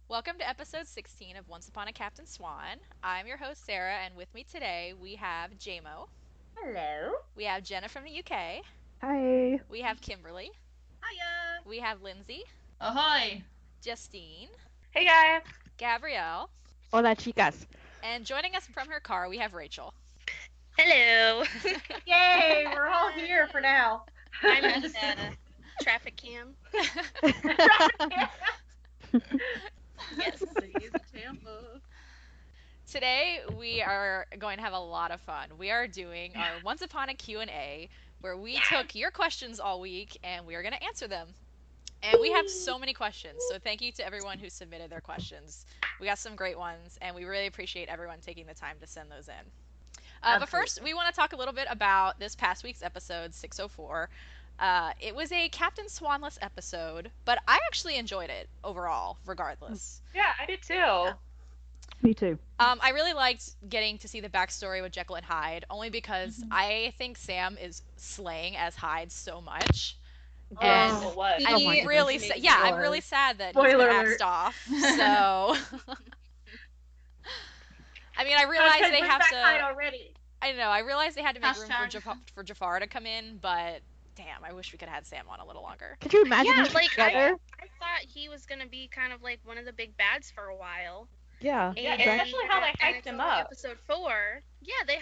Welcome to episode 16 of Once Upon a Captain Swan. I'm your host, Sarah, and with me today we have JMO, Hello. we have Jenna from the UK, Hi. we have Kimberly, Hiya. we have Lindsay, Ahoy! Justine, Hey guys. Gabrielle, Hola, chicas. and joining us from her car we have Rachel. Hello. Yay, we're all here for now. I'm at the traffic cam. Yes. Today we are going to have a lot of fun. We are doing our Once Upon a Q&A where we took your questions all week and we are going to answer them. And we have so many questions, so thank you to everyone who submitted their questions. We got some great ones, and we really appreciate everyone taking the time to send those in. But first, we want to talk a little bit about this past week's episode, 604. It was a Captain Swanless episode, but I actually enjoyed it overall, regardless. Yeah, I did too. Me too. I really liked getting to see the backstory with Jekyll and Hyde, only because I think Sam is slaying as Hyde so much. And Oh, what? I'm my really goodness. I'm really sad that he's Spoiler been alert. axed off. So I mean, I realize they have to. already. I know. I realize they had to make room Hashtag. for Jafar to come in, but damn, I wish we could have had Sam on a little longer. Could you imagine Yeah, them like together? I thought he was gonna be kind of like one of the big bads for a while. Yeah. Yeah, And- especially how they and hyped it's him only up. Episode 4. Yeah, they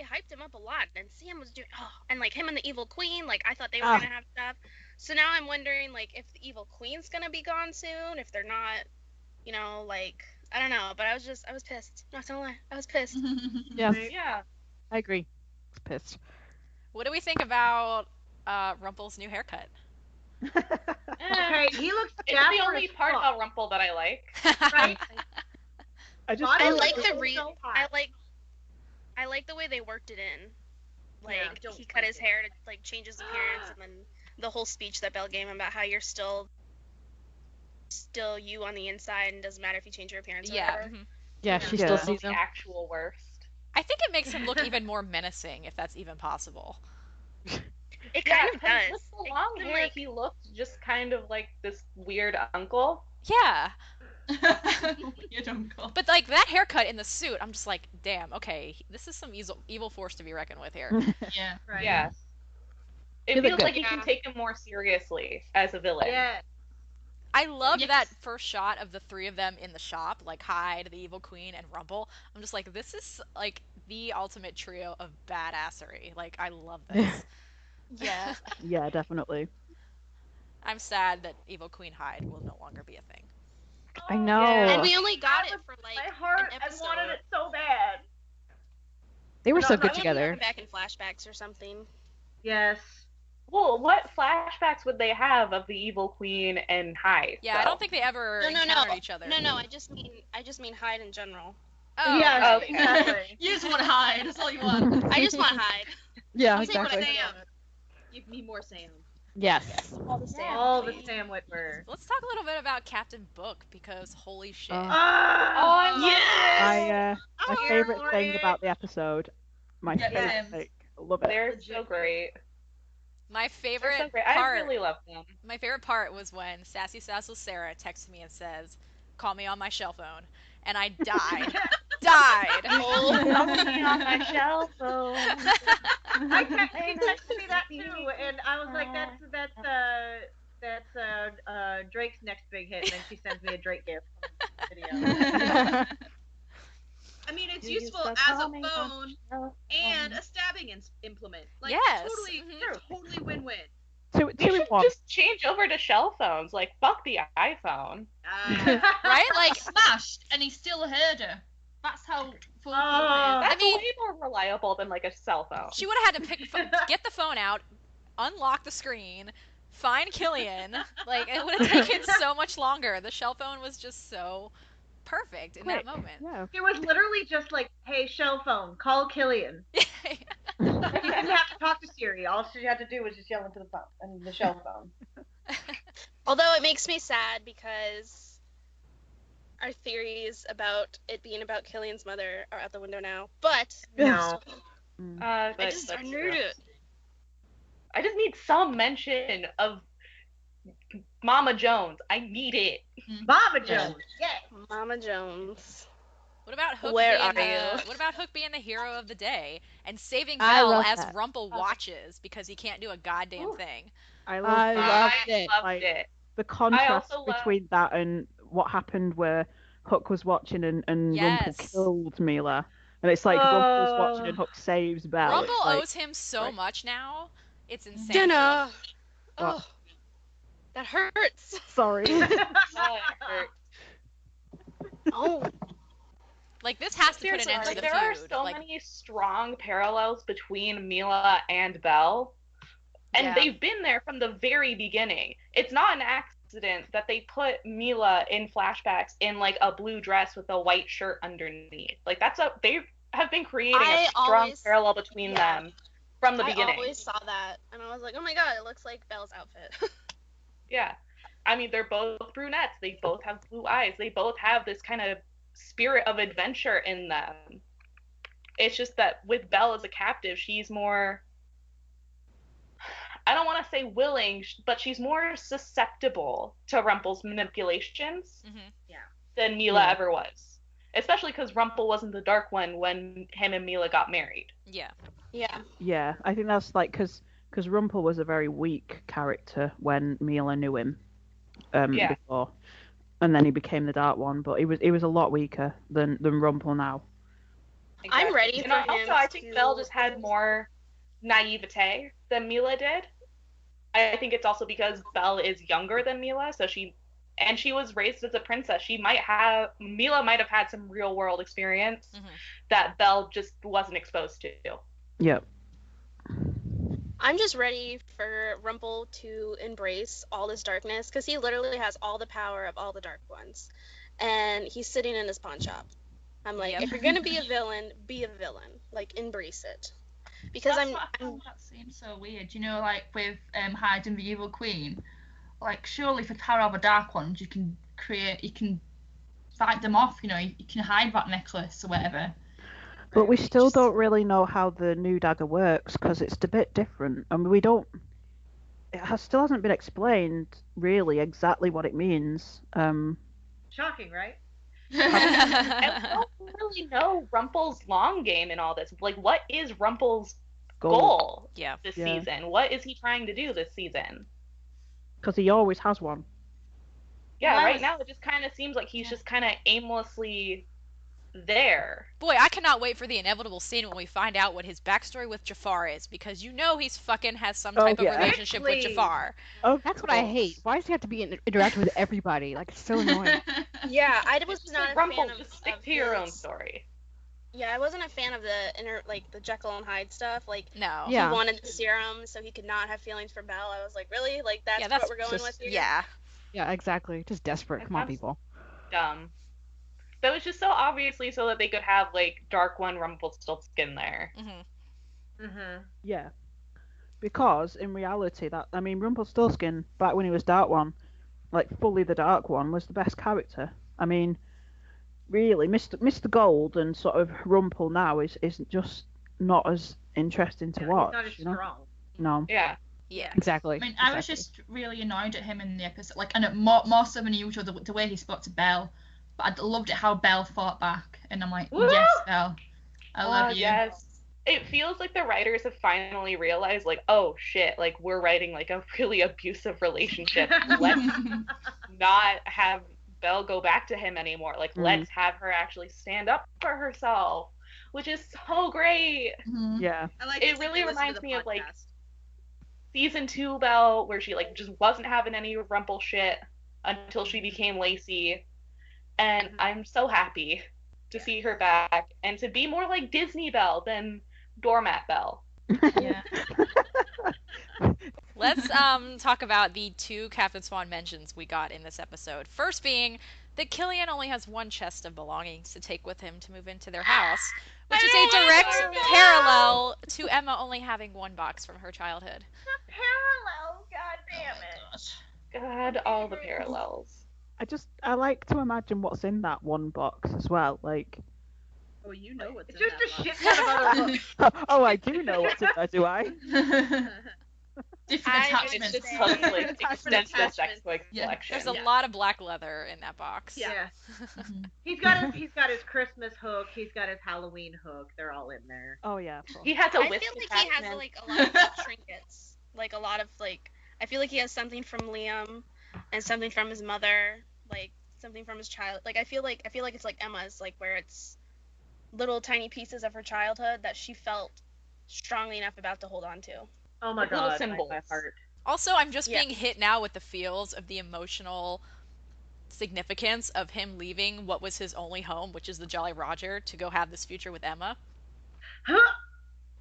hyped him up a lot, and Sam was doing and like him and the Evil Queen. Like I thought they were Ah. gonna have stuff. So now I'm wondering like if the Evil Queen's gonna be gone soon. If they're not, like I don't know. But I was pissed. Not gonna lie, I was pissed. Yeah, Yeah. I agree. Pissed. What do we think about Rumple's new haircut? Okay, he looks It's the dapper only as part fuck, about Rumple that I like. right? I just Body I feel like looks the so hot. I like the way they worked it in. Like Yeah, don't he cut like his it. hair to like change his appearance, and then the whole speech that Belle gave him about how you're still you on the inside, and doesn't matter if you change your appearance. Or Yeah. whatever. Mhm. yeah, she Yeah. still The sees him. actual worst. I think it makes him look even more menacing, if that's even possible. It Yeah, kind of 'cause does. with the It long gives him, hair, like- he looked just kind of like this weird uncle. Yeah, You don't go. but like that haircut in the suit, I'm just like, damn. Okay, this is some evil force to be reckoned with here. Yeah. Right. Yes. It He looked feels good. like you can Yeah. take him more seriously as a villain. Yeah. I love Yes. that first shot of the three of them in the shop, like Hyde, the Evil Queen, and Rumple. I'm just like, this is like the ultimate trio of badassery. Like, I love this. Yeah. Yeah, definitely. I'm sad that Evil Queen Hyde will no longer be a thing. I know. And we only got That it was for like My heart, an I episode. wanted it so bad. They were No, so no, good I wanna together. Come back in flashbacks or something. Yes. Well, what flashbacks would they have of the Evil Queen and Hyde? Yeah, I don't think they ever No. encountered each other. No. I just mean Hyde in general. Oh, Yeah, okay. exactly. You just want to hide. That's all you want. I just want Hyde. Yeah, Say what exactly. I Sam. Give me more Sam. Yes. All the Sam. All the Sam Whitmer. Let's talk a little bit about Captain Book, because holy shit. I love I my Oh, favorite you're thing right. about the episode. My Yeah, favorite same. thing. I love it. They're so great. My They're favorite so great. I part really love them. My favorite part was when Sassy Sassel Sarah texts me and says, "Call me on my shell phone," and I died. Died. Something on my shell phone. He texted me that too, and I was like, that's Drake's next big hit, and then she sends me a Drake gift video. I mean, it's You used useful to as call a me on phone shell and phone. a stabbing implement. Like, Yes. totally, Mhm. totally win-win. Two They in should one. just change over to shell phones. Like, fuck the iPhone. Right? Like, Smashed, and he still heard her. That's how full Oh. That's mean- way more reliable than like a cell phone. she would have had to get the phone out, unlock the screen, find Killian. Like, it would have taken so much longer. The shell phone was just so perfect in that Quick. moment. Yeah. It was literally just like, hey, shell phone, call Killian. You didn't have to talk to Siri. All she had to do was just yell into the phone, and the shell phone. Although it makes me sad because our theories about it being about Killian's mother are out the window now. But No. I But just that's I true. need it. I just need some mention of Mama Jones. I need it. Mama Jones. Yeah. Mama Jones. What about Hook Where being are the you? What about Hook being the hero of the day and saving I Belle love as that. Rumple watches because he can't do a goddamn Ooh. thing? I I love loved I it. loved Like, it. the contrast also love- between that and what happened where Hook was watching and Rumple Yes. killed Mila. And it's like Rumple's watching and Hook saves Belle. Rumple It's like, owes him so right. much now. It's insane. Jenna. What? Oh, that hurts. Sorry. Oh, it hurt. Oh, Like, this has to put an Seriously, end to like, the there feud. are so Like, many strong parallels between Mila and Belle, and Yeah. they've been there from the very beginning. It's not an accident that they put Mila in flashbacks in like a blue dress with a white shirt underneath. Like they have been creating I a strong always- parallel between yeah. them from the I beginning. always saw that, and I was like, oh my god, it looks like Belle's outfit. Yeah. I mean, they're both brunettes. They both have blue eyes. They both have this kind of spirit of adventure in them. It's just that with Belle as a captive, she's more, I don't want to say willing, but she's more susceptible to Rumple's manipulations Mhm. than Mila Yeah. ever was. Especially because Rumple wasn't the Dark One when him and Mila got married. Yeah. Yeah. Yeah, I think that's like because Rumple was a very weak character when Mila knew him Yeah. before, and then he became the Dark One. But he was a lot weaker than Rumple now. I'm ready And for also, him I think to- Belle just had more naivete than Mila did. I think it's also because Belle is younger than Mila, so she was raised as a princess. Mila might have had some real world experience Mhm. that Belle just wasn't exposed to. Yep. I'm just ready for Rumple to embrace all this darkness, because he literally has all the power of all the Dark Ones, and he's sitting in his pawn shop. I'm like, Yep. if you're gonna be a villain, be a villain. Like, embrace it. Because That's what I found that seems so weird. You know, like with hiding the evil queen. Like, surely for power of a dark ones, you can fight them off. You know, you can hide that necklace or whatever. But we still don't really know how the new dagger works because it's a bit different. I mean, still hasn't been explained really exactly what it means. Shocking, right? And we don't really know Rumple's long game in all this. Like, what is Rumple's goal Yeah. this Yeah. season? What is he trying to do this season? Because he always has one. Yeah, Well, I right was- now it just kind of seems like he's just kind of aimlessly there. Boy, I cannot wait for the inevitable scene when we find out what his backstory with Jafar is, because you know he's fucking has some Oh, type of yeah. relationship with Please. Jafar. Oh, That's what I hate. Why does he have to be interacting with everybody? Like, it's so annoying. Yeah, I was Just not like a Rumple, fan of, just stick of to your own his- story. Yeah, I wasn't a fan of the Jekyll and Hyde stuff. Like, No. Yeah. he wanted the serum so he could not have feelings for Belle. I was like, really? Like, that's, Yeah, that's what we're going just- with here? Yeah. Yeah, exactly. Just desperate. Come on, That's- people. Dumb. That was just so obviously so that they could have like Dark One Rumpelstiltskin there. Hmm. Mm-hmm. Yeah. Because in reality, Rumpelstiltskin back when he was Dark One, like fully the Dark One, was the best character. I mean, really, Mr. Gold and sort of Rumple now is just not as interesting to watch. He's not as you know? strong. No. Yeah. Yeah. Exactly. I mean, I was just really annoyed at him in the episode, like, and more so than usual, the way he spoke to Belle. But I loved it how Belle fought back, and I'm like, Woo! yes, Belle, I love you. Yes. It feels like the writers have finally realized, like, oh shit, like we're writing like a really abusive relationship. Let's not have Belle go back to him anymore. Like, let's have her actually stand up for herself, which is so great. Mhm. Yeah. I like It to really listen to reminds the me of, like, podcast. Season 2 Belle, where she like just wasn't having any Rumple shit until she became Lacey, and I'm so happy to see her back and to be more like Disney Belle than Doormat Belle. Yeah. Let's talk about the two Captain Swan mentions we got in this episode. First being that Killian only has one chest of belongings to take with him to move into their house, which is a direct parallel to Emma only having one box from her childhood. Parallel, god damn it. God, all the parallels. I like to imagine what's in that one box as well. Like, Oh, you know what's It's in just that a shit ton of other books. oh, I do know what's in there, do I? Different I It's attachments. just understand. totally Different extensive sex attachments. toy Yeah. collection. There's a Yeah. lot of black leather in that box. Yeah. Mhm. He's got his Christmas hook. He's got his Halloween hook. They're all in there. Oh yeah, of course. He has a I whisk feel like he has attachment. like a lot of like, trinkets, like a lot of like. I feel like he has something from Liam, and something from his mother, like something from his child. Like I feel like it's like Emma's, like where it's little tiny pieces of her childhood that she felt strongly enough about to hold on to. Oh my Like little god, symbols. my heart. Also, I'm just Yeah. being hit now with the feels of the emotional significance of him leaving what was his only home, which is the Jolly Roger, to go have this future with Emma. Huh?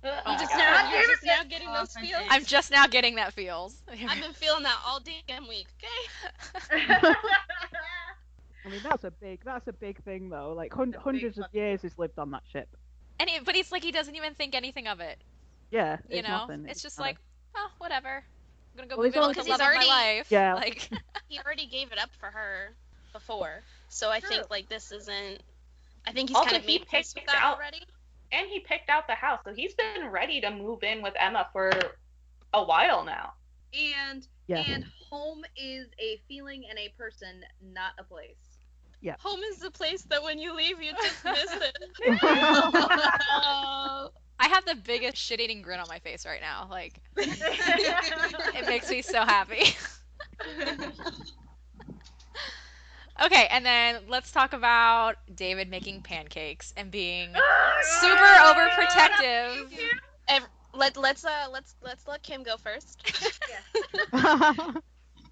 Oh my Just God. now, you're Damn just it. now getting Oh, those my feels. days. I'm just now getting that feels. I've been feeling that all damn week. Okay. I mean, that's a big thing though. Like hundreds of fucking years he's lived on that ship. But it's like he doesn't even think anything of it. Yeah, You it's know, nothing. it's just nothing. like, oh, whatever. I'm gonna go Well, move he's in only- with the Because love he's of my already- life. Yeah. Like, He already gave it up for her before, so I True. think like this isn't. I think he's Also, kind of he made peace with picked that out- already. And he picked out the house, so he's been ready to move in with Emma for a while now. And Yeah. and home is a feeling and a person, not a place. Home is the place that when you leave, you just miss it. I have the biggest shit-eating grin on my face right now. Like, it makes me so happy. Okay, and then let's talk about David making pancakes and being super overprotective. Let's let Kim go first.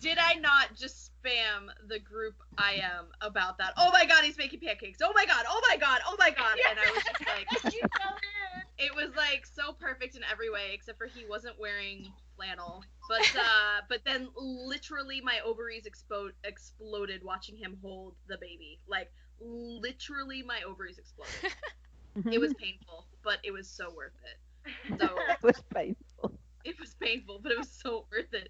Did I not just spam the group I am about that? Oh my god, he's making pancakes. Oh my god, oh my god, oh my god. And I was just like, You so did. it was like so perfect in every way, except for he wasn't wearing flannel. But then literally my ovaries exploded watching him hold the baby. Like literally my ovaries exploded. It was painful, but it was so worth it. So It was painful. it was painful, but it was so worth it.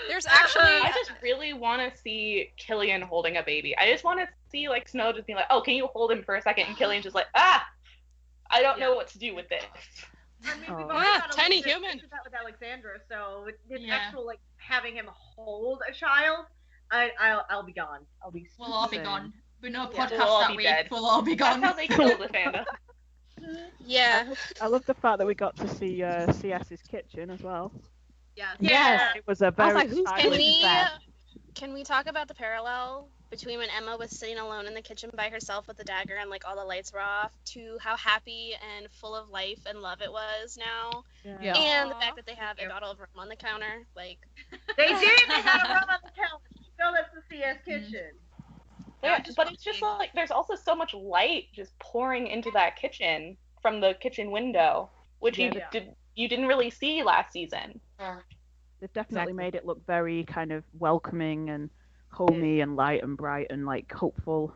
There's actually I just really want to see Killian holding a baby. I just want to see like Snow just being like, "Oh, can you hold him for a second?" And Killian just like, "Ah, I don't know what to do with this." I mean, we've Oh. already Ah, got a tiny little bit human. into that with Alexandra, so with the Yeah. actual like having him hold a child, I'll be gone. I'll be. We'll all be Same. gone. But no Yeah. podcast We'll all that be week. dead. We'll all be That's gone. how they killed the fandom. Yeah. I love the fact that we got to see CS's kitchen as well. Yeah. Yes. It was a I was very like, who's stylish Can Really we bad. can we talk about the parallel between when Emma was sitting alone in the kitchen by herself with the dagger and like all the lights were off to how happy and full of life and love it was now, Yeah. and the Aw. fact that they have a Yeah. bottle of rum on the counter, like They did. They had a rum on the counter. So that's the CS kitchen. Yeah, Yeah, just but it's just like there's also so much light just pouring into that kitchen from the kitchen window, which Yeah. you didn't really see last season. They've definitely Exactly. made it look very kind of welcoming and homey and light and bright and like hopeful. I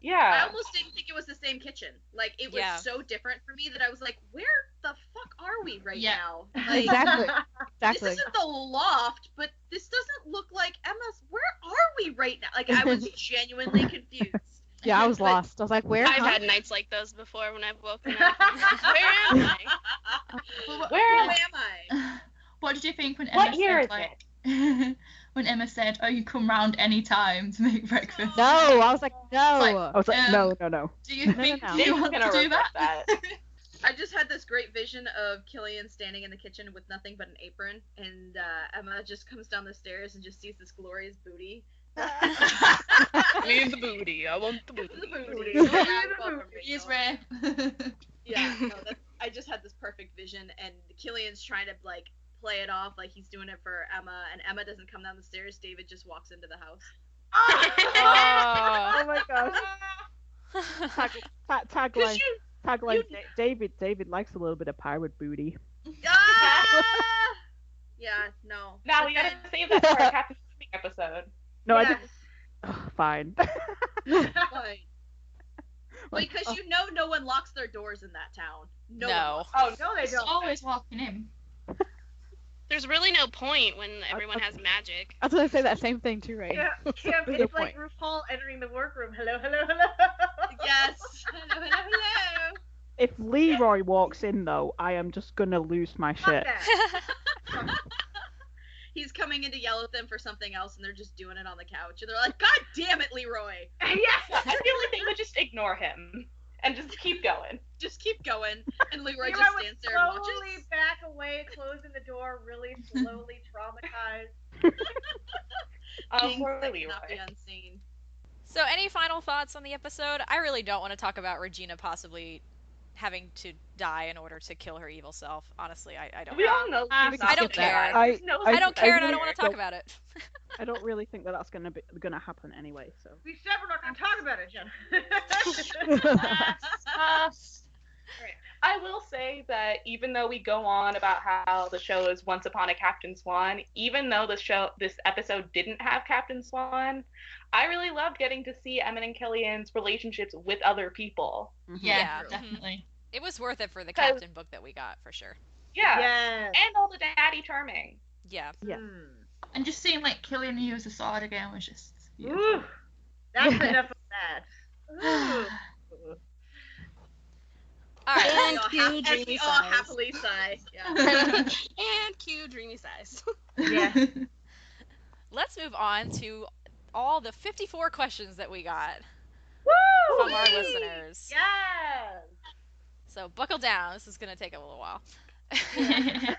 Yeah. almost didn't think it was the same kitchen. Like it was Yeah. so different for me that I was like, where the fuck are we right Yeah. now? Like, Exactly. this Exactly. isn't the loft, but this doesn't look like Emma's. Where are we right now? Like I was genuinely confused. Yeah, I was But lost. I was like, where? I've Huh? had nights like those before when I've woken up. Where am I? Well, Where Who am I? What did you think when Emma What year said, is like, it? when Emma said, "Oh, you come round any time to make breakfast"? No, I was like, no. I was like, Um, no. Do you no, think no. you Dave's want gonna to do regret that? that. I just had this great vision of Killian standing in the kitchen with nothing but an apron, and Emma just comes down the stairs and just sees this glorious booty. Me the booty. I want the The booty. booty. Booty. Yeah, welcome, He's Rachel. Ray. Yeah, no, I just had this perfect vision, and Killian's trying to like play it off like he's doing it for Emma, and Emma doesn't come down the stairs. David just walks into the house. Oh my gosh. Oh. Tagline. you- Tagline. David likes a little bit of pirate booty. Ah! Yeah, no. Now But we gotta then- save that for our Captain Swimming episode. No, I Yes. didn't. Ugh, fine. Fine. Because you know no one locks their doors in that town. No. one No. locks Oh no, they He's don't. always walking in. There's really no point when everyone has magic. I was gonna say that same thing too, Ray. Yeah, Kim, Good it's like point. RuPaul entering the workroom. Hello, hello, hello. Yes. Hello, hello, hello. If Leroy walks in though, I am just gonna lose my Fuck shit. that. he's coming in to yell at them for something else, and they're just doing it on the couch, and they're like, "God damn it, Leroy!" Yes, I feel like they would just ignore him and just keep going. Just keep going, and Leroy just would stands there and watches. slowly back away, closing the door, really slowly, traumatized. Poor Jinx that cannot be Leroy. unseen. So, any final thoughts on the episode? I really don't want to talk about Regina possibly having to die in order to kill her evil self. Honestly, I don't. We all know I don't care. There's no I don't care, and I really don't want to talk about it. I don't really think that that's gonna happen anyway. So. We said we're not going to talk about it, Jenna. I will say that even though we go on about how the show is Once Upon a Captain Swan, even though this episode didn't have Captain Swan, I really loved getting to see Emmett and Kellyanne's relationships with other people. Yeah, Yeah. definitely. It was worth it for the Captain book that we got, for sure. Yeah. Yes. And all the daddy charming. Yeah. Yeah. And just seeing like Killian use the sword again was just beautiful. Ooh, that's enough of that. Ooh. All right. And cue And dreamy we all sighs. happily sigh. Yeah. And cue dreamy sighs. Yeah. Let's move on to all the 54 questions that we got Woo! from our listeners. Yes. So buckle down. This is going to take a little while. It'll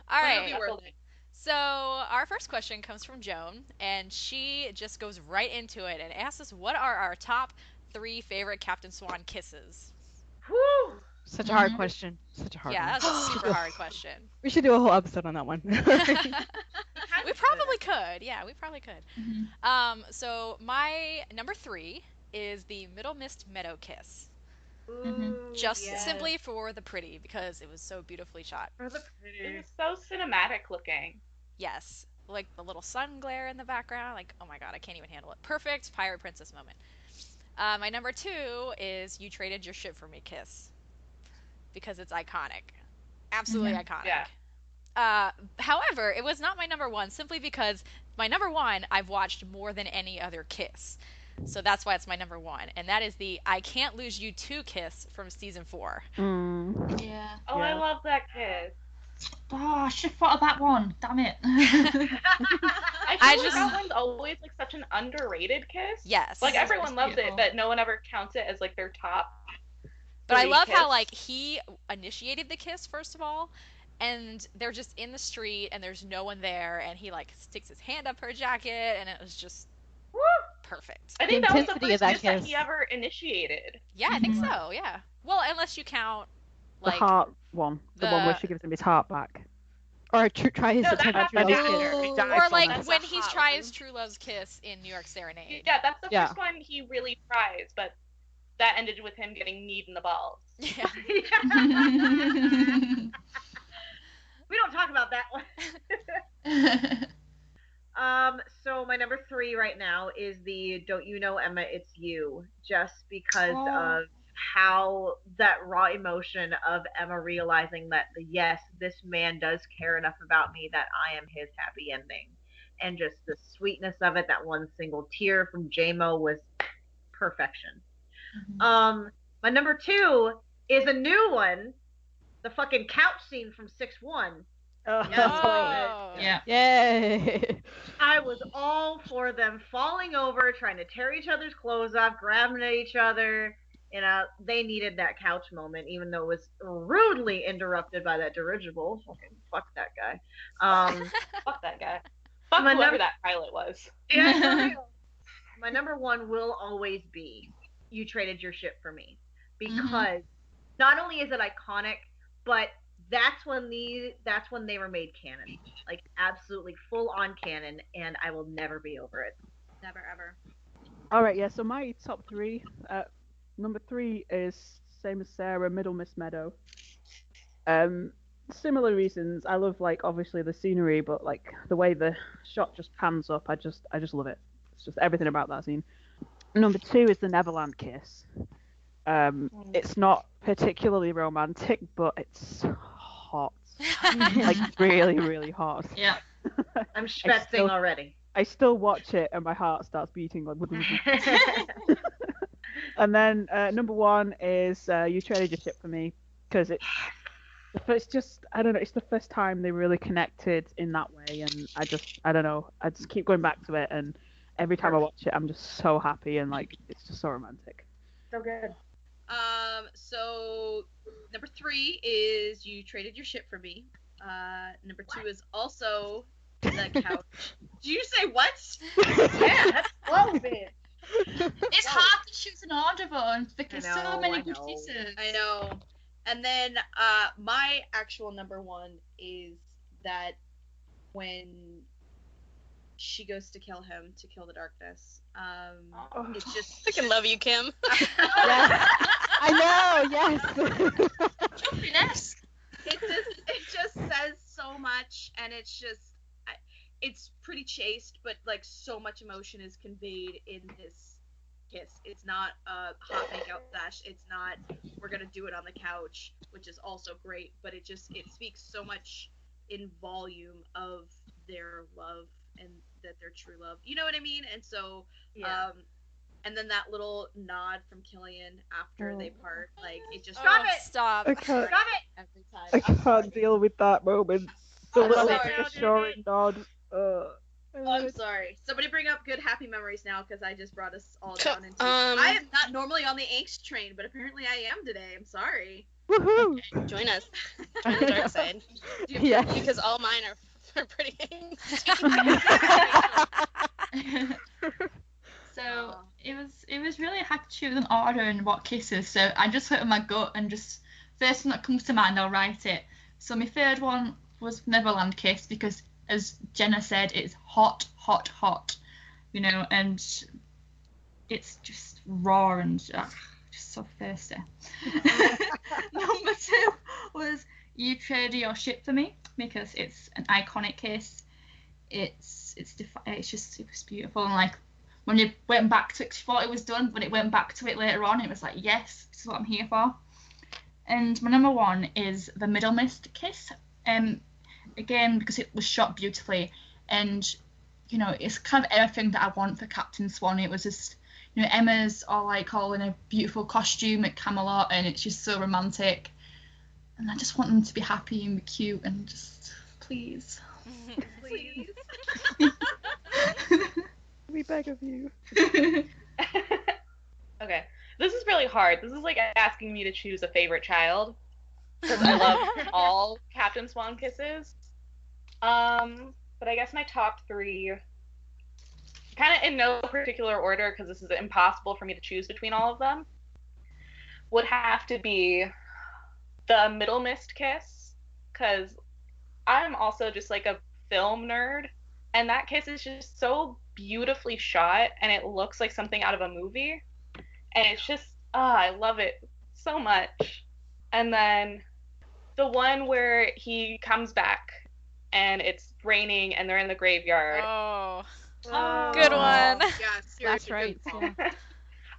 All right. be worth it. So our first question comes from Joan, and she just goes right into it and asks us, what are our top 3 favorite Captain Swan kisses? Woo! Such a hard question. Such a hard Yeah, one. that's a super hard question. We should do a whole episode on that one. We probably could. Yeah, we probably could. So my number 3 is the Middle Mist Meadow kiss. Ooh, Just yes. simply for the pretty, because it was so beautifully shot. For the It pretty. was so cinematic looking. Yes. Like the little sun glare in the background. Like, oh my god, I can't even handle it. Perfect Pirate Princess moment. My number 2 is You Traded Your Ship for Me kiss. Because it's iconic. Absolutely iconic. Yeah. However, it was not my number 1 simply because my number 1 I've watched more than any other kiss. So that's why it's my number 1. And that is the I Can't Lose You 2 kiss from season 4. Yeah. Oh, I love that kiss. Oh, I should have thought of that one. Damn it. I feel like that one's always like such an underrated kiss. Yes. Like everyone It's loves it, beautiful. but no one ever counts it as like their top. But I 3 love how kiss. like he initiated the kiss first of all, and they're just in the street and there's no one there, and he like sticks his hand up her jacket, and it was just perfect. I think that was the intensity of first that kiss that kiss. he ever initiated. Yeah, I think so. Yeah. Well, unless you count The like heart one. The one where the- she gives him his heart back. Or try his No, that attempt happened to after. kiss. or like That's when a he's hot tries one. True Love's kiss in New York Serenade. Yeah, that's the Yeah. first one he really tries, but that ended with him getting kneed in the balls. Yeah. We don't talk about that one. So my number 3 right now is the Don't You Know Emma, It's You, just because of how that raw emotion of Emma realizing that yes, this man does care enough about me that I am his happy ending, and just the sweetness of it. That one single tear from JMO was perfection. My number 2 is a new one, the fucking couch scene from 6-1. Oh. Oh. Yeah. Yay! I was all for them falling over, trying to tear each other's clothes off, grabbing at each other. You know, they needed that couch moment, even though it was rudely interrupted by that dirigible. Fucking fuck that guy. Fuck that guy. Fuck My whoever num- that pilot was. Yeah, for real. My number 1 will always be You Traded Your Ship for Me, because not only is it iconic, but that's when they were made canon, like absolutely full on canon, and I will never be over it. Never ever. All right, yeah. So my top 3. Number 3 is same as Sarah, Middle Miss Meadow. Similar reasons. I love like obviously the scenery, but like the way the shot just pans up. I just love it. It's just everything about that scene. Number 2 is the Neverland kiss. It's not particularly romantic, but it's hot. Like really, really hot. Yeah. I'm schwitzing already. I still watch it and my heart starts beating like. And then number 1 is You Traded Your Ship for Me, because it's It's just, I don't know, it's the first time they really connected in that way, and I don't know, I just keep going back to it, and every time I watch it, I'm just so happy, and like, it's just so romantic. So good. So number 3 is you traded your ship for me. Number 2 is also the couch. Did you say what? Yeah, that's slow, bitch. It's hard to choose an order, though, because I so know, many I good know. pieces. I know. And then my actual number 1 is that when she goes to kill him, to kill the darkness. It's just I can love you, Kim. Yes. I know. Yes. Jumpiness. it just says so much, and it's pretty chaste, but like so much emotion is conveyed in this kiss. It's not a hot makeout sesh. It's not we're gonna do it on the couch, which is also great, but it speaks so much in volume of their love and that they're true love. You know what I mean? And so and then that little nod from Killian after they part, like it just Stop it! Stop. I can't, Stop it! every time. I can't deal with that moment. The I'm little sorry. reassuring nod. I'm sorry. Somebody bring up good happy memories now, because I just brought us all down into. Um, I am not normally on the angst train, but apparently I am today. I'm sorry. Woohoo! join us. Join the dark side. Yeah. Because all mine are pretty angsty. So it was really hard to choose an order and what kisses. So I just went with my gut and just first one that comes to mind, I'll write it. So my third one was Neverland Kiss, because as Jenna said, it's hot, hot, hot, you know, and it's just raw and just so thirsty. Number 2 was You Traded Your Ship for Me, because it's an iconic kiss. It was beautiful, and like when you went back to it, you thought it was done, but it went back to it later on, it was like, yes, this is what I'm here for. And my number 1 is The Middle Mist Kiss, again because it was shot beautifully, and you know, it's kind of everything that I want for Captain Swan. It was just, you know, Emma's all in a beautiful costume at Camelot, and it's just so romantic, and I just want them to be happy and be cute, and just please. Please. We beg of you. Okay, this is really hard. This is like asking me to choose a favorite child, because I love all Captain Swan kisses. But I guess my top 3, kind of in no particular order, because this is impossible for me to choose between all of them, would have to be the Middle Mist Kiss, because I'm also just like a film nerd, and that kiss is just so beautifully shot, and it looks like something out of a movie, and it's just I love it so much. And then the one where he comes back and it's raining and they're in the graveyard. Oh, Oh. good one. Yeah, seriously. That's right. Good call. Yeah.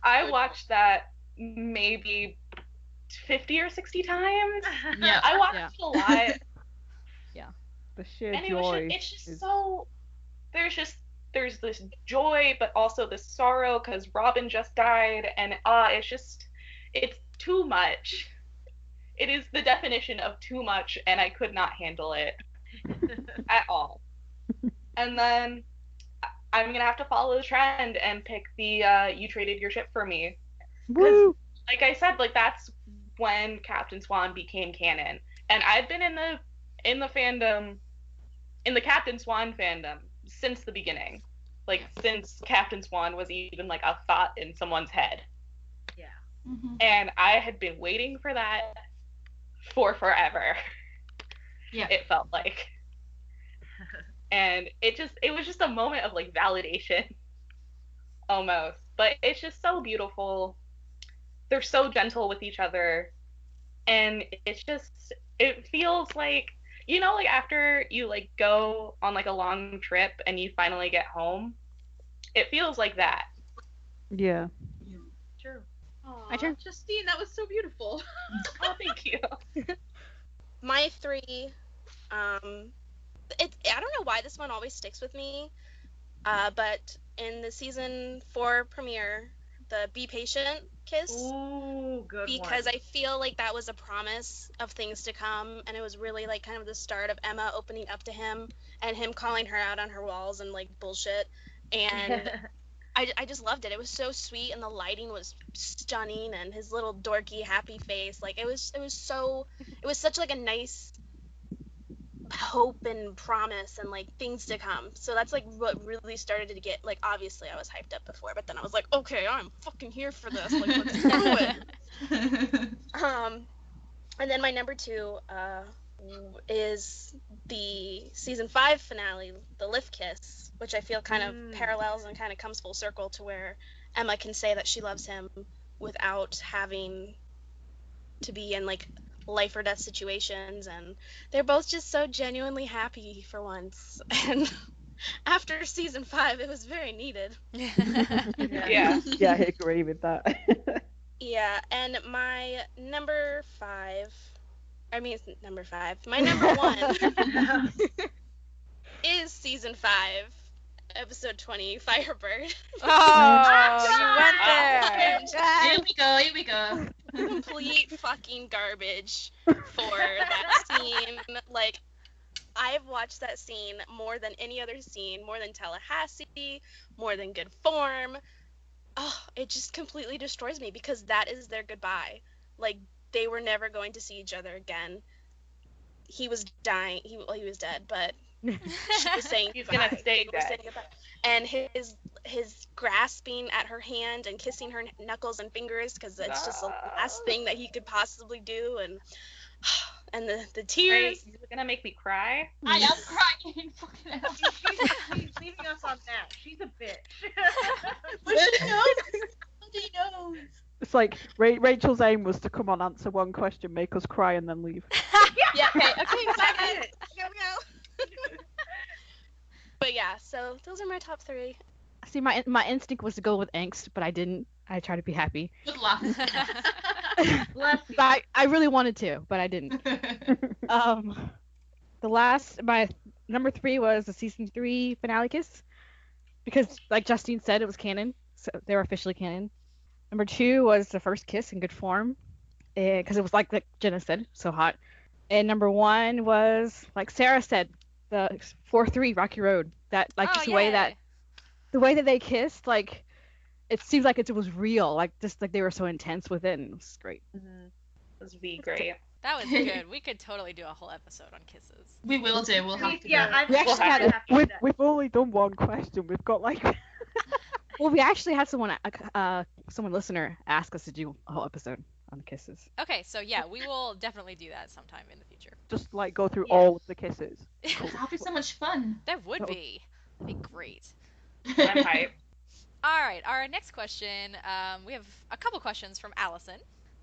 I watched that maybe 50 or 60 times. Yeah. I watched a lot. The sheer And joy. it's just is- so there's this joy, but also this sorrow because Robin just died, and it's too much. It is the definition of too much, and I could not handle it at all. And then I'm gonna have to follow the trend and pick the You Traded Your Ship for Me. Woo! Like I said, like that's when Captain Swan became canon, and I've been in the fandom, in the Captain Swan fandom since the beginning, like since Captain Swan was even like a thought in someone's head. Yeah. Mm-hmm. And I had been waiting for that for forever. Yeah. It felt like. And it was just a moment of like validation almost. But it's just so beautiful. They're so gentle with each other. And it feels like, you know, like after you like go on like a long trip and you finally get home, it feels like that. Yeah. True. Aw, turn. Justine, that was so beautiful. Oh, thank you. My 3, I don't know why this one always sticks with me, but in the season 4 premiere, the be patient kiss. Ooh, good because one. I feel like that was a promise of things to come, and it was really like kind of the start of Emma opening up to him and him calling her out on her walls and like bullshit. And I just loved it. It was so sweet, and the lighting was stunning, and his little dorky happy face, like it was such like a nice hope and promise and like things to come. So that's like what really started to get, like, obviously I was hyped up before, but then I was like, okay, I'm fucking here for this, like, let's do it. And then my number 2 is the season 5 finale, the lift kiss, which I feel kind of parallels and kind of comes full circle to where Emma can say that she loves him without having to be in like life or death situations, and they're both just so genuinely happy for once. And after season 5, it was very needed. Yeah. Yeah, I agree with that. Yeah, and my number 1 is season 5, episode 20, Firebird. Oh, you went there. Here we go. Complete fucking garbage for that scene. Like, I've watched that scene more than any other scene, more than Tallahassee, more than Good Form. Oh, it just completely destroys me because that is their goodbye. Like, they were never going to see each other again. He was dying. He was dead, but she was saying He's goodbye. gonna stay They were saying dead. goodbye. And his grasping at her hand and kissing her knuckles and fingers, because it's just the last thing that he could possibly do. And the tears. You're gonna make me cry. I am crying. Fucking hell. She's leaving us on that. She's a bitch. It's like Rachel's aim was to come on, answer one question, make us cry, and then leave. Yeah, okay, second. Here we go. But yeah, so those are my top 3. See, my instinct was to go with angst, but I didn't. I tried to be happy. Good luck. Bless you. But I really wanted to, but I didn't. My number 3 was the season 3 finale kiss, because like Justine said, it was canon, so they were officially canon. Number 2 was the first kiss in Good Form, because it was like Jenna said, so hot. And number 1 was, like Sarah said, the 4-3 Rocky Road. That just the way that they kissed, like it seems like it was real, like just like they were so intense with it, and it was great. This would be great. That was good. We could totally do a whole episode on kisses. We will do. We'll have to. Yeah, We actually had We've only done one question. We've got like. Well, we actually had someone listener ask us to do a whole episode on kisses. Okay, so yeah, we will definitely do that sometime in the future. Just like go through all of the kisses. That'll be so much fun. That would be. That'd be great. I'm hyped. All right, our next question. We have a couple questions from Alicen.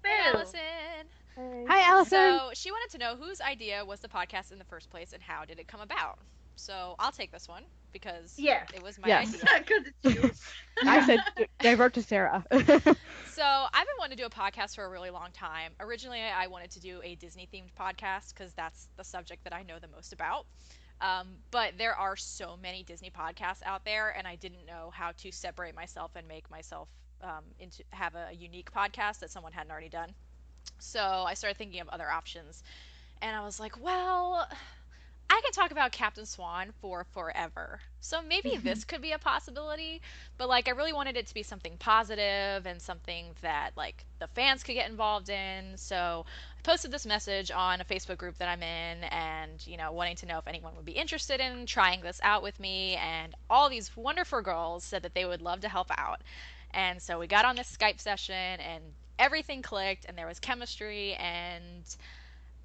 Hey, Alicen. Hi, Alicen. So she wanted to know whose idea was the podcast in the first place and how did it come about. So I'll take this one because it was my idea. Because it's you. I said divert to Sarah. So I've been wanting to do a podcast for a really long time. Originally, I wanted to do a Disney-themed podcast because that's the subject that I know the most about. But there are so many Disney podcasts out there, and I didn't know how to separate myself and make myself have a unique podcast that someone hadn't already done. So I started thinking of other options, and I was like, well, I can talk about Captain Swan for forever. So maybe this could be a possibility, but like I really wanted it to be something positive and something that like the fans could get involved in. So I posted this message on a Facebook group that I'm in and, wanting to know if anyone would be interested in trying this out with me, and all these wonderful girls said that they would love to help out. And so we got on this Skype session and everything clicked and there was chemistry, and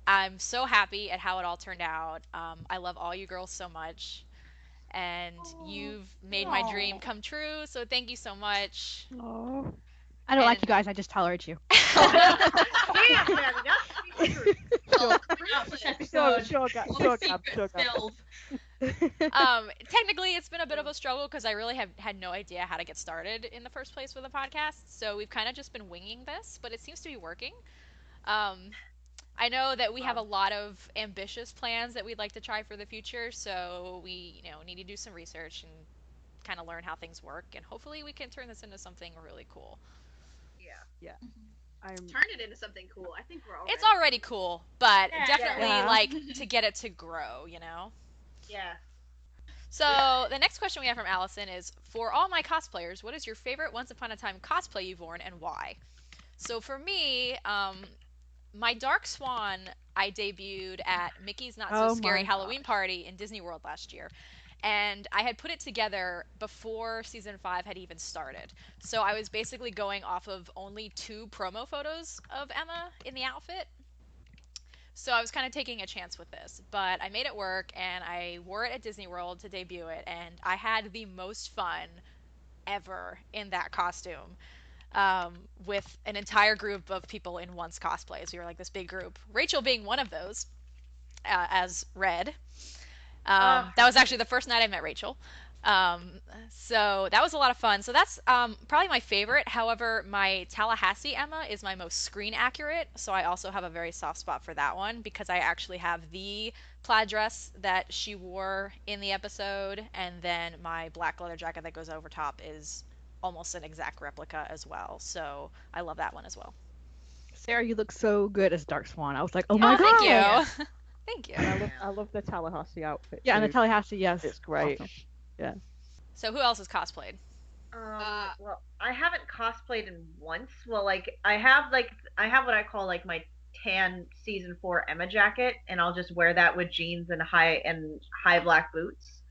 I'm so happy at how it all turned out. I love all you girls so much, and you've made my dream come true, so thank you so much. Aww. I don't like you guys, I just tolerate you. Damn, man, that's true. Sure, Technically, it's been a bit of a struggle because I really have had no idea how to get started in the first place with a podcast, so we've kind of just been winging this, but it seems to be working. I know that we have a lot of ambitious plans that we'd like to try for the future, so we, need to do some research and kind of learn how things work, and hopefully we can turn this into something really cool. Yeah. Turn it into something cool. I think we're already. It's already cool, but Yeah. definitely Yeah. like to get it to grow, you know? Yeah. So the next question we have from Alicen is, for all my cosplayers, what is your favorite Once Upon a Time cosplay you've worn and why? So for me, my Dark Swan I debuted at Mickey's Not So Oh Scary my Halloween gosh. party in Disney World last year. And I had put it together before season 5 had even started. So I was basically going off of only 2 promo photos of Emma in the outfit. So I was kind of taking a chance with this, but I made it work and I wore it at Disney World to debut it, and I had the most fun ever in that costume, with an entire group of people in one's cosplays. We were like this big group, Rachel being one of those, as Red. That was actually the first night I met Rachel. Um, so that was a lot of fun. So that's probably my favorite. However, my Tallahassee Emma is my most screen accurate. So I also have a very soft spot for that one because I actually have the plaid dress that she wore in the episode, and then my black leather jacket that goes over top is almost an exact replica as well. So I love that one as well. Sarah, you look so good as Dark Swan. I was like, oh Oh, my thank god. you. Thank you. And I love the Tallahassee outfit Yeah, and the too. Tallahassee, yes. It's great. Awesome. Yeah. So who else has cosplayed? Well, I haven't cosplayed in once. Well, I have what I call like my tan season 4 Emma jacket, and I'll just wear that with jeans and high black boots.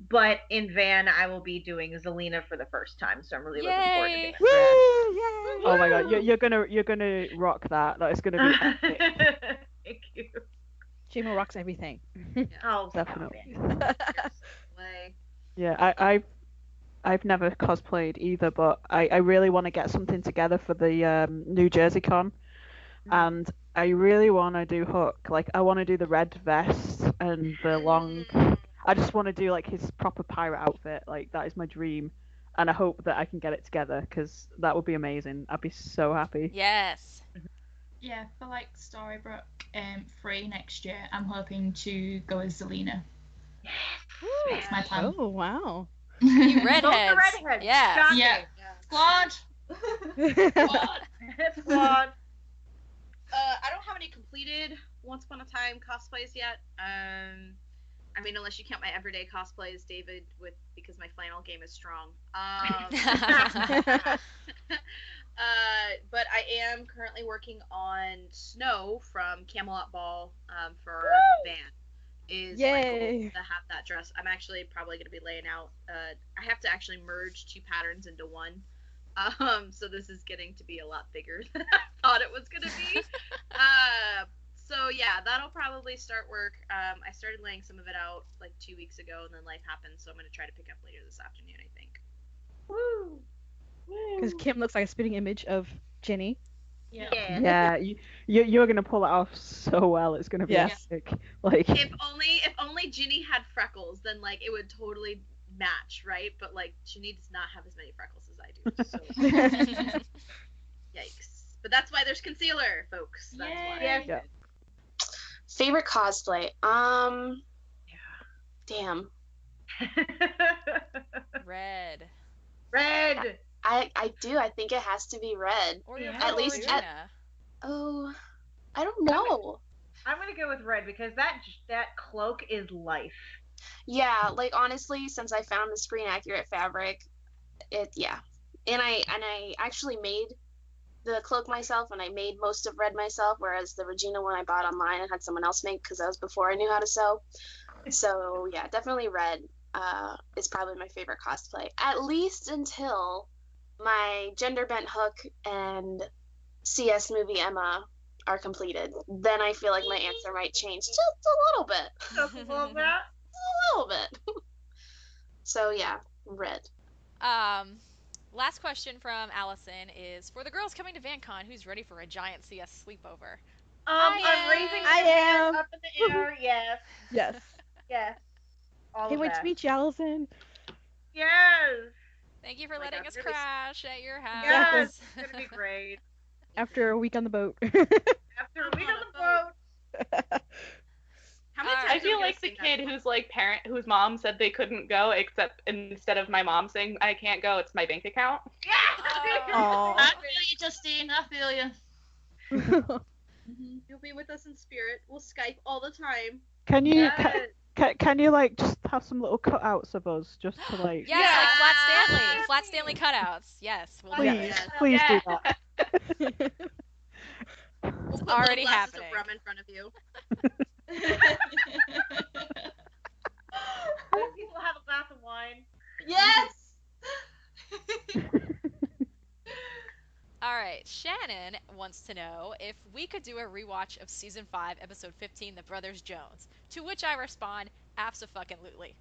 But in Van, I will be doing Zelina for the first time, so I'm really looking forward to Yay! doing Woo! that. Yay! Oh my god, you're gonna rock that. That is gonna be epic. Thank you. Jamo rocks everything. Oh, Definitely. Way. Yeah, I've never cosplayed either, but I really want to get something together for the New Jersey Con, and I really want to do Hook. Like, I want to do the red vest and the long. I just want to do like his proper pirate outfit. Like, that is my dream, and I hope that I can get it together because that would be amazing. I'd be so happy. Yes. Yeah, for like Storybrooke 3 next year, I'm hoping to go as Zelina. That's my plan. Oh wow. You Both the redheads. redheads. Yeah. Shocking. Yeah. Squad! Squad. I don't have any completed Once Upon a Time cosplays yet. I mean, unless you count my everyday cosplay as David because my flannel game is strong. But I am currently working on Snow from Camelot Ball for Van. Is my goal Yay. to have that dress. I'm actually probably going to be laying out. I have to actually merge 2 patterns into one. So this is getting to be a lot bigger than I thought it was going to be. So yeah, that'll probably start work. I started laying some of it out like 2 weeks ago, and then life happened, so I'm going to try to pick up later this afternoon, I think. Woo. Because Kim looks like a spitting image of Jenny. Yeah, you're gonna pull it off so well. It's gonna be Yeah. epic. Like, If only Ginny had freckles, then like it would totally match, right? But like Ginny does not have as many freckles as I do. So yikes. But that's why there's concealer, folks. That's why. Yes. Yeah. Favorite cosplay? Damn. Red. Red. I do. I think it has to be red. Or your Yeah. fellow At least Regina. Oh, I don't know. I'm gonna go with red because that cloak is life. Yeah, like honestly, since I found the screen accurate fabric, yeah. And I actually made the cloak myself, and I made most of red myself, whereas the Regina one I bought online and had someone else make because that was before I knew how to sew. So yeah, definitely red is probably my favorite cosplay, at least until my gender bent Hook and CS movie Emma are completed. Then I feel like my answer might change just a little bit. Just love that. A little bit. So yeah, red. Last question from Alicen is, for the girls coming to VanCon, who's ready for a giant CS sleepover? I'm raising my I hand am. up in the air. Yes. Yes. Yes. All Can't of wait that. to meet you, Alicen. Yes. Thank you for my letting God, us it's gonna be- crash at your house. Yes. It's gonna be great. After a week on the boat. After a week on the boat. How How many Alright. times I feel are we like the gonna sing kid that? whose like parent whose mom said they couldn't go, except instead of my mom saying I can't go, it's my bank account. Aw. I feel you, Justine. I feel you. You'll be with us in spirit. We'll Skype all the time. Can you Yes. can you like just have some little cutouts of us just to like Yes, like Flat Stanley. Yeah. Flat Stanley cutouts. Yes, we'll do please that. please do Yeah. that. We'll put already little glasses happening. of rum in front of you. People have a glass of wine. Yes. All right, Shannon wants to know if we could do a rewatch of season 5, episode 15, The Brothers Jones. To which I respond, abso-fucking-lutely.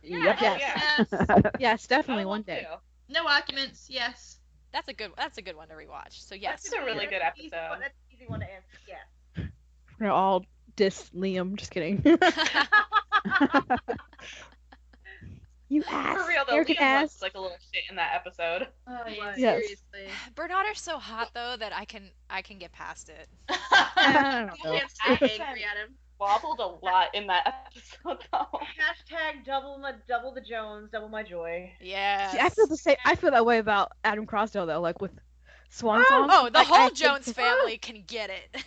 Yep. Yes. Yes. Yes, I definitely would one love day. to. No arguments. Yes. That's a good one to rewatch. So yes. That's a really good That's an easy episode. one- That's an easy one to answer. Yes. We're gonna all diss Liam. Just kidding. You ass. For real though, Arrogant Liam ass. looks like a little shit in that episode. Oh Yeah, Yes. seriously. Bernardo's so hot though that I can get past it. I don't know. You can't stay angry at him. Wobbled a lot in that episode though. Hashtag double the Jones, double my joy. Yeah. See, I feel the same. I feel that way about Adam Crossdale though. Like with Swan Song. Oh, the Like, I whole hate Jones to- family can get it.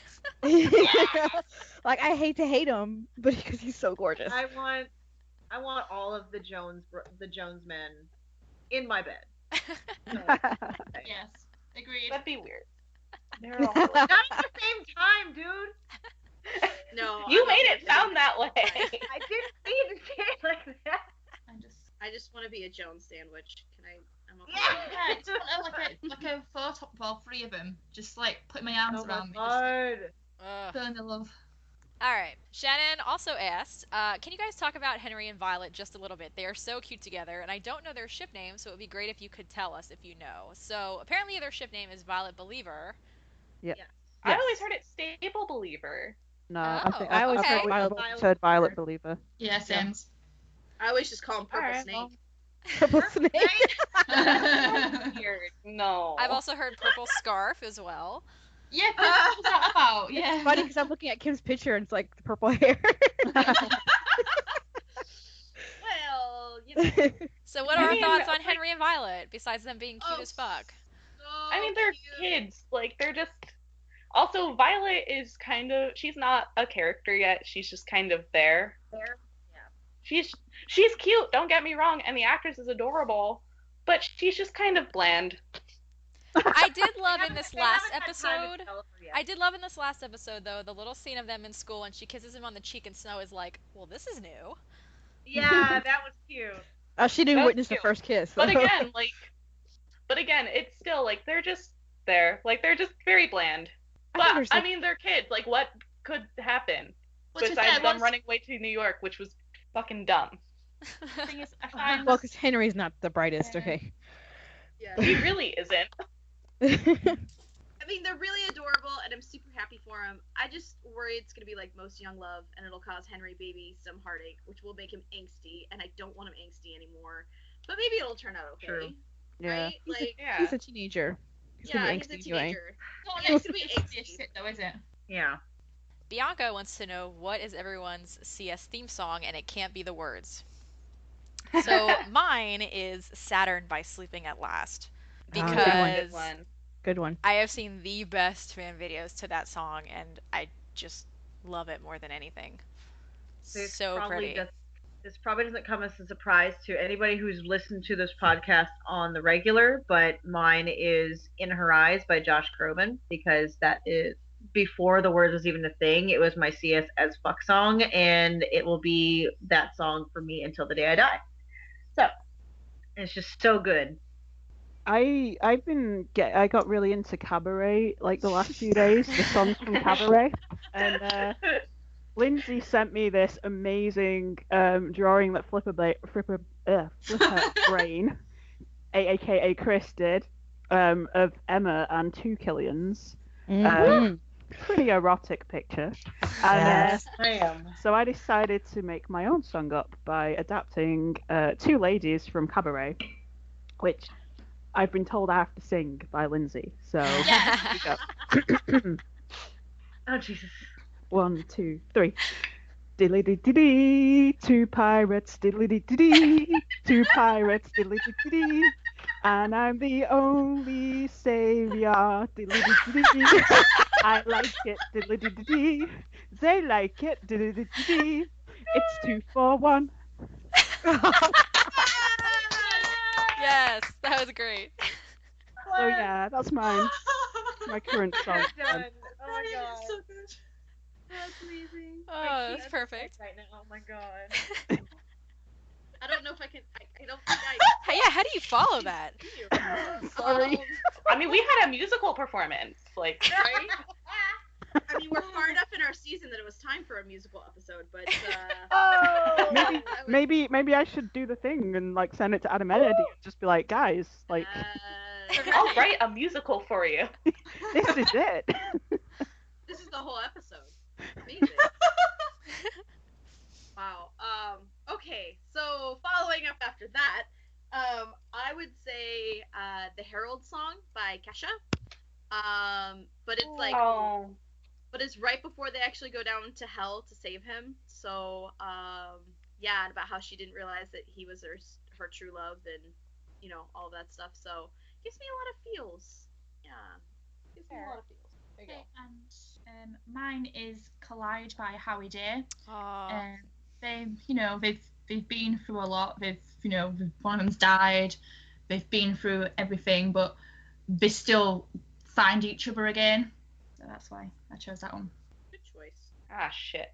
Like I hate to hate him, but because he's so gorgeous. I want all of the Jones men in my bed. Yes. Agreed. That'd be weird. They're all Not at the same time, dude. No. You I'm made okay it with sound that way. I didn't mean to say it like that. I just want to be a Jones sandwich. Can I? I'm okay. Yeah, just want like a photo of all three of them. Just like put my arms Oh my around me. god. Ugh. Just feeling the love. All right. Shannon also asked, can you guys talk about Henry and Violet just a little bit? They are so cute together, and I don't know their ship name, so it would be great if you could tell us if you know. So apparently their ship name is Violet Believer. Yes. I always heard it Stable Believer. No, I think Oh, I always okay. heard Violet Believer. Yeah, same. I always just call him Purple Alright, Snake. well. Purple snake. Weird. No. I've also heard Purple Scarf as well. Yeah, what was that about? Yeah. It's funny because I'm looking at Kim's picture and it's like the purple hair. Well, you know. So what are our I mean, thoughts on like- Henry and Violet, besides them being cute Oh, as fuck? I mean, they're cute. kids. Like, they're just. Also, Violet is kind of. She's not a character yet. She's just kind of there. There. She's cute. Don't get me wrong, and the actress is adorable, but she's just kind of bland. I did love They in this haven't last had time to episode. develop her yet. I did love in this last episode though the little scene of them in school and she kisses him on the cheek and Snow is like, well, this is new. Yeah, that was cute. She didn't That's witness the cute. first kiss. But so- again, it's still like they're just there. Like they're just very bland. I But understand. I mean, they're kids. Like, what could happen Which is besides that them once- running away to New York, which was fucking dumb? thing is, I find Well, because Henry's not the brightest. Yeah. Okay. Yeah. He really isn't. I mean, they're really adorable, and I'm super happy for them. I just worry it's gonna be like most young love, and it'll cause Henry Baby some heartache, which will make him angsty, and I don't want him angsty anymore. But maybe it'll turn out okay. True. Yeah. Right? Like, Yeah. He's a teenager. He's yeah, gonna he's be a angsty anyway. teenager. not Yeah, it's gonna be it's angsty. shit though, is it? Yeah. Bianca wants to know what is everyone's CS theme song and it can't be the words. So mine is Saturn by Sleeping at Last. Ah, good one. Because Good one. Good one. I have seen the best fan videos to that song and I just love it more than anything. This So pretty. This probably doesn't come as a surprise to anybody who's listened to this podcast on the regular, but mine is In Her Eyes by Josh Groban, because that is before the words was even a thing. It was my CS as fuck song, and it will be that song for me until the day I die. So it's just so good. I got really into Cabaret like the last few days, the songs from Cabaret, and Lindsay sent me this amazing drawing that Flipper Brain, aka Chris, did of Emma and two Killians. Mhm. Pretty erotic picture. Yes. I am. So I decided to make my own song up by adapting Two Ladies from Cabaret, which I've been told I have to sing by Lindsay. So Yeah. here we go. Oh Jesus. 1, 2, 3. diddly-dee-dee-dee, two pirates, diddly-dee-dee-dee, two pirates, diddly-dee-dee-dee, and I'm the only savior, diddly-dee-dee-dee. I like it, diddly-dee-dee-dee. They like it, diddly-dee-dee-dee. It's 2-4-1. Yes, that was great. So yeah, that's mine. My current song. Done. Oh my It's god. so good. That's amazing. Oh, that's perfect. Right now. Oh my god. I don't know if I can. I don't think Hey, yeah, how do you follow that? Sorry. I mean, we had a musical performance, like. Right? I mean, we're far enough in our season that it was time for a musical episode, but Oh. Maybe I should do the thing and like send it to Adam Eddy and just be like, guys, like I'll write a musical for you. this is it. this is the whole episode. Amazing. Wow. Okay, so following up after that, I would say the Herald song by Kesha. But it's like, but it's right before they actually go down to hell to save him. So, yeah, and about how she didn't realize that he was her true love and, you know, all of that stuff. So, gives me a lot of feels. Yeah, gives me a lot of feels. There you go. And mine is Collide by Howie Day. Aw. They've been through a lot. One of them's died. They've been through everything, but they still find each other again. So that's why I chose that one. Good choice. Ah, shit.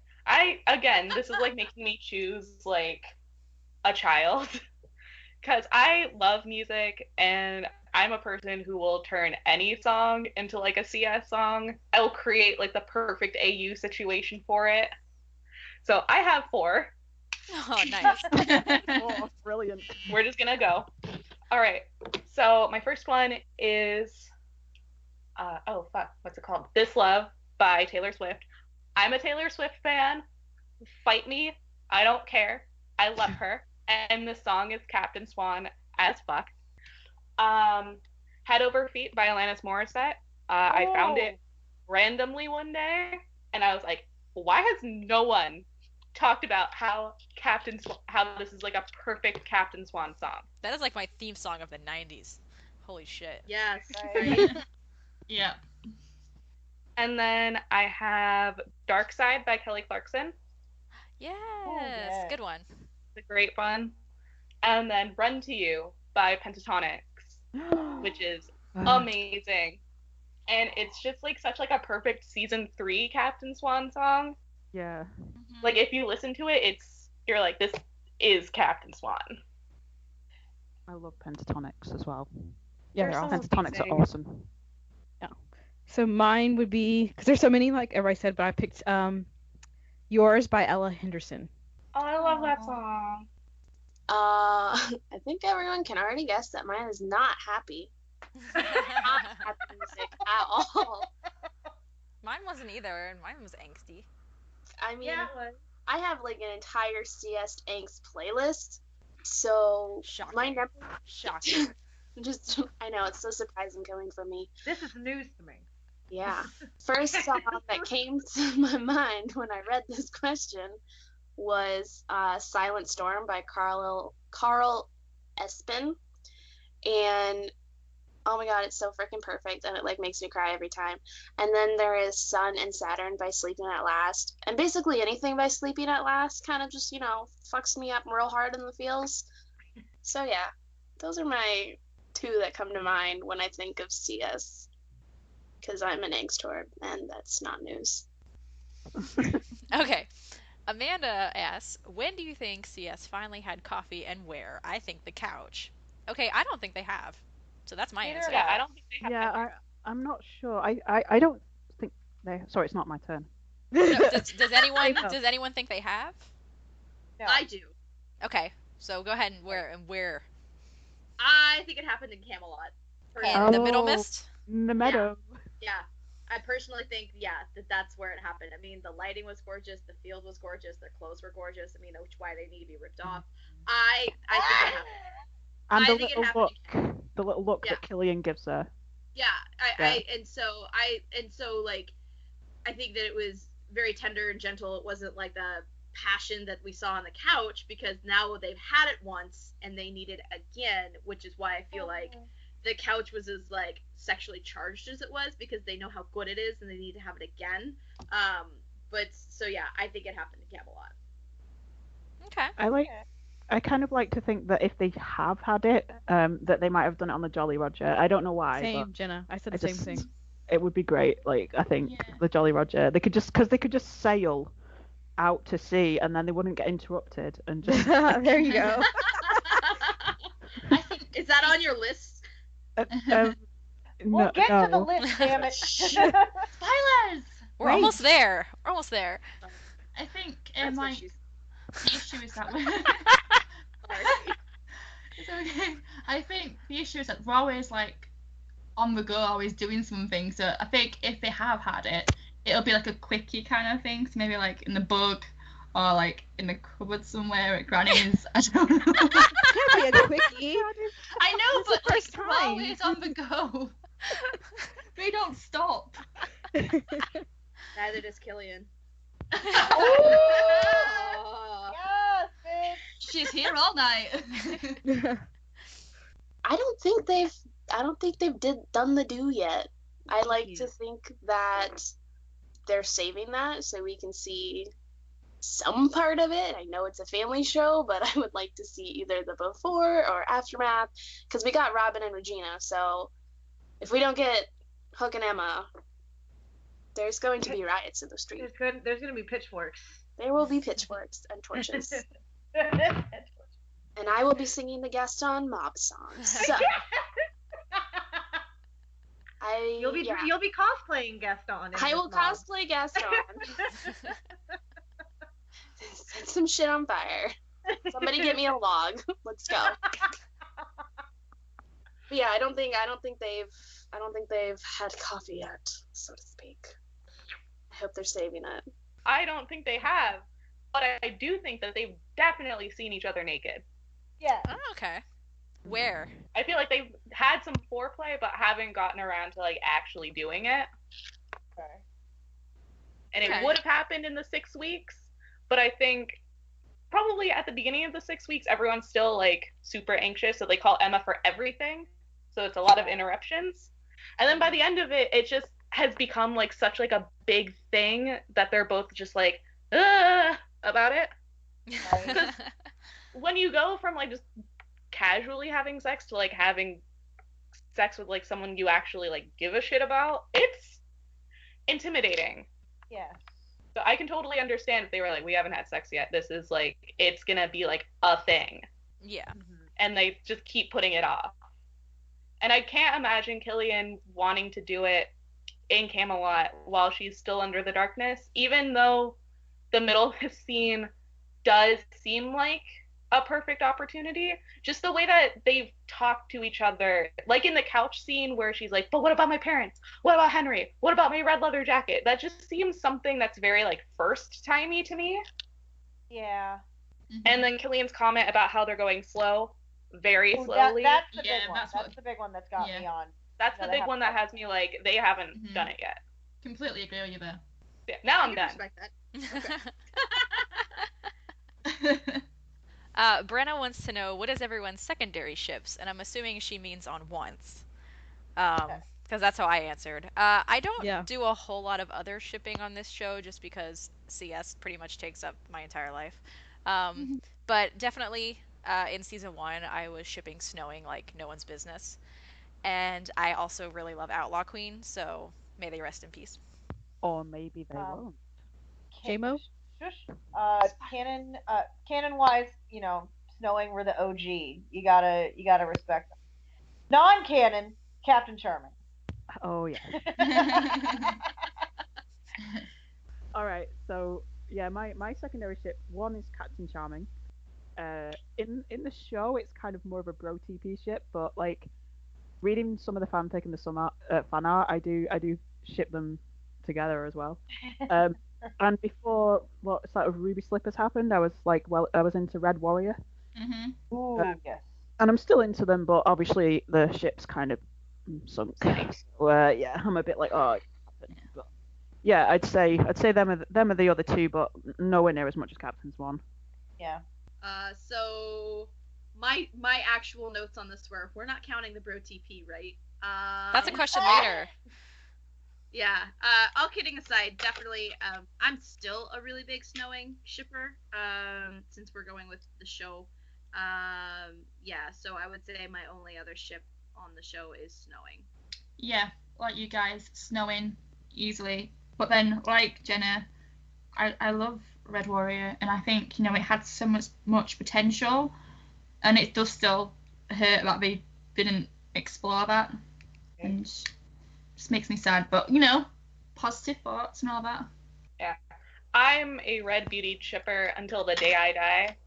This is like making me choose like a child. Because I love music and I'm a person who will turn any song into like a CS song. I'll create like the perfect AU situation for it. So I have 4. Oh, nice. Oh, brilliant. We're just gonna go. All right. So my first one is, what's it called? This Love by Taylor Swift. I'm a Taylor Swift fan. Fight me. I don't care. I love her. And the song is Captain Swan as fuck. Head Over Feet by Alanis Morissette. I found it randomly one day, and I was like, why has no one talked about how this is like a perfect Captain Swan song? That is like my theme song of the 90s. Holy shit. Yes. Right. Yeah. And then I have Dark Side by Kelly Clarkson. Yes, yeah. good one. It's a great one. And then Run to You by Pentatonics, which is amazing. And it's just like such like a perfect season 3 Captain Swan song. Yeah. Like if you listen to it, you're like, this is Captain Swan. I love Pentatonics as well. Yeah, They're they're all. so Pentatonics are amazing. awesome. So mine would be, because there's so many, like everybody said, but I picked Yours by Ella Henderson. Oh, I love that song. I think everyone can already guess that mine is not happy. Not happy music at all. Mine wasn't either, and mine was angsty. I mean, Yeah. I have like an entire CS angst playlist. So Shocking. my number Shocking. I know it's so surprising coming from me. This is news to me. Yeah. First song that came to my mind when I read this question was Silent Storm by Carl Espen. And oh my god, it's so freaking perfect, and it like makes me cry every time. And then there is Sun and Saturn by Sleeping at Last. And basically anything by Sleeping at Last kind of just, fucks me up real hard in the feels. So yeah, those are my 2 that come to mind when I think of CS. Because I'm an angst whore, and that's not news. Okay. Amanda asks, when do you think CS finally had coffee and where? I think the couch. Okay, I don't think they have. So that's my answer. Yeah, I don't think they have. Yeah, I'm not sure. I don't think they. Sorry, it's not my turn. No, does anyone think they have? No. I do. Okay, so go ahead and where? I think it happened in Camelot. In the Middle Oh. Mist? In the meadow. Yeah. I personally think, that's where it happened. I mean, the lighting was gorgeous, the field was gorgeous, their clothes were gorgeous. I mean, why they need to be ripped off. I think it happened. And I the think it little look, happened the little look Yeah. that Killian gives her. Yeah, I think that it was very tender and gentle. It wasn't like the passion that we saw on the couch, because now they've had it once and they need it again, which is why I feel like the couch was as like sexually charged as it was, because they know how good it is and they need to have it again. But so yeah, I think it happened in Camelot. Okay. I kind of like to think that if they have had it, that they might have done it on the Jolly Roger. I don't know why. Same, but Jenna. I said the same thing. It would be great. Like, I think Yeah. the Jolly Roger, they could just sail out to sea and then they wouldn't get interrupted and just. There you go. I think Is that on your list? We'll get to the no. list, damn it. spoilers. We're Right. almost there. We're almost there. I think That's what like she's. the issue is that it's okay. I think the issue is that we're always like on the go, always doing something. So I think if they have had it, it'll be like a quickie kind of thing. So maybe like in the book or like in the cupboard somewhere at Granny's. I don't know. Can't be a quickie. I know, It's the but like first we're time. always on the go. We don't stop. Neither does Killian. Yes, bitch. She's here all night. I don't think they've done the do yet. I like to think that they're saving that so we can see some part of it. I know it's a family show, but I would like to see either the before or aftermath, because we got Robin and Regina. So if we don't get Hook and Emma, there's going to be riots in the street. There's gonna be pitchforks. There will be pitchforks and torches. And I will be singing the Gaston mob songs. So You'll be cosplaying Gaston. I will cosplay Gaston. Set some shit on fire. Somebody get me a log. Let's go. But yeah, I don't think they've had coffee yet, so to speak. I hope they're saving it. I don't think they have, but I do think that they've definitely seen each other naked. Yeah. Oh, okay. Where? I feel like they've had some foreplay, but haven't gotten around to like actually doing it. Okay. And Okay. it would have happened in the 6 weeks, but I think probably at the beginning of the 6 weeks, everyone's still like super anxious, so they call Emma for everything. So it's a lot of interruptions. And then by the end of it, it just has become like such like a big thing that they're both just like about it. Because when you go from like just casually having sex to like having sex with like someone you actually like give a shit about, it's intimidating. Yeah. So I can totally understand if they were like, we haven't had sex yet. This is like, it's gonna be like a thing. Yeah. And they just keep putting it off. And I can't imagine Killian wanting to do it in Camelot while she's still under the darkness, even though the middle of the scene does seem like a perfect opportunity. Just the way that they've talked to each other, like in the couch scene where she's like, but what about my parents? What about Henry? What about my red leather jacket? That just seems something that's very like first timey to me. Yeah. And then Killian's comment about how they're going slow, very Ooh, slowly. that's the Yeah, big one. that's That's what- the big one that's got yeah. me on. That's No, the they big one that has me like, they haven't done it yet. Completely agree with you there. Yeah, now I'm I done. can respect that. Brenna wants to know, what is everyone's secondary ships? And I'm assuming she means on once. Because that's how I answered. I don't Yeah. do a whole lot of other shipping on this show just because CS pretty much takes up my entire life. But definitely in season 1, I was shipping Snowing like no one's business. And I also really love Outlaw Queen, so may they rest in peace. Or maybe they Um, won't. J-Mo? Shush. Canon wise, Snowing were the OG. You gotta respect them. Non-canon, Captain Charming. Oh yeah. All right. So yeah, my secondary ship, one is Captain Charming. In the show, it's kind of more of a bro TP ship, but like reading some of the fanfic and the fan art, I do ship them together as well. And before what sort of Ruby Slippers happened, I was into Red Warrior, Ooh, yes. and I'm still into them, but obviously the ship's kind of sunk. So yeah, I'm a bit like, oh, it happened. But yeah, I'd say them are the other two, but nowhere near as much as Captain Swan. Yeah. So my actual notes on this were, we're not counting the bro TP, right? That's a question later. Yeah. All kidding aside, definitely. I'm still a really big Snowing shipper. Since we're going with the show. Yeah. So I would say my only other ship on the show is Snowing. Yeah, like you guys, Snowing easily. But then, like Jenna, I love Red Warrior, and I think it had so much potential, and it does still hurt that they didn't explore that, and just makes me sad. But positive thoughts and all that. Yeah, I'm a Red Beauty shipper until the day I die.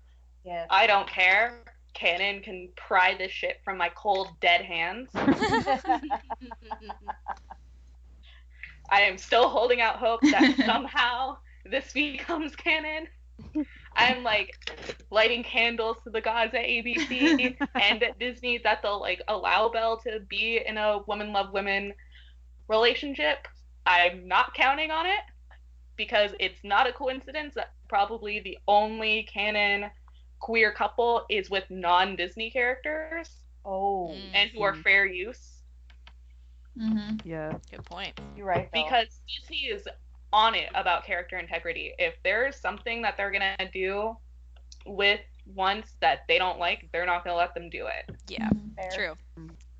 Yes. I don't care. Canon can pry this shit from my cold, dead hands. I am still holding out hope that somehow this becomes canon. I'm lighting candles to the gods at ABC and at Disney that they'll allow Belle to be in a woman love women relationship. I'm not counting on it because it's not a coincidence that probably the only canon queer couple is with non-Disney characters. Oh. And who are fair use. Mm-hmm. Yeah. Good point. You're right, though. Because Disney is on it about character integrity. If there's something that they're gonna do with once that they don't like, they're not gonna let them do it. Yeah, true.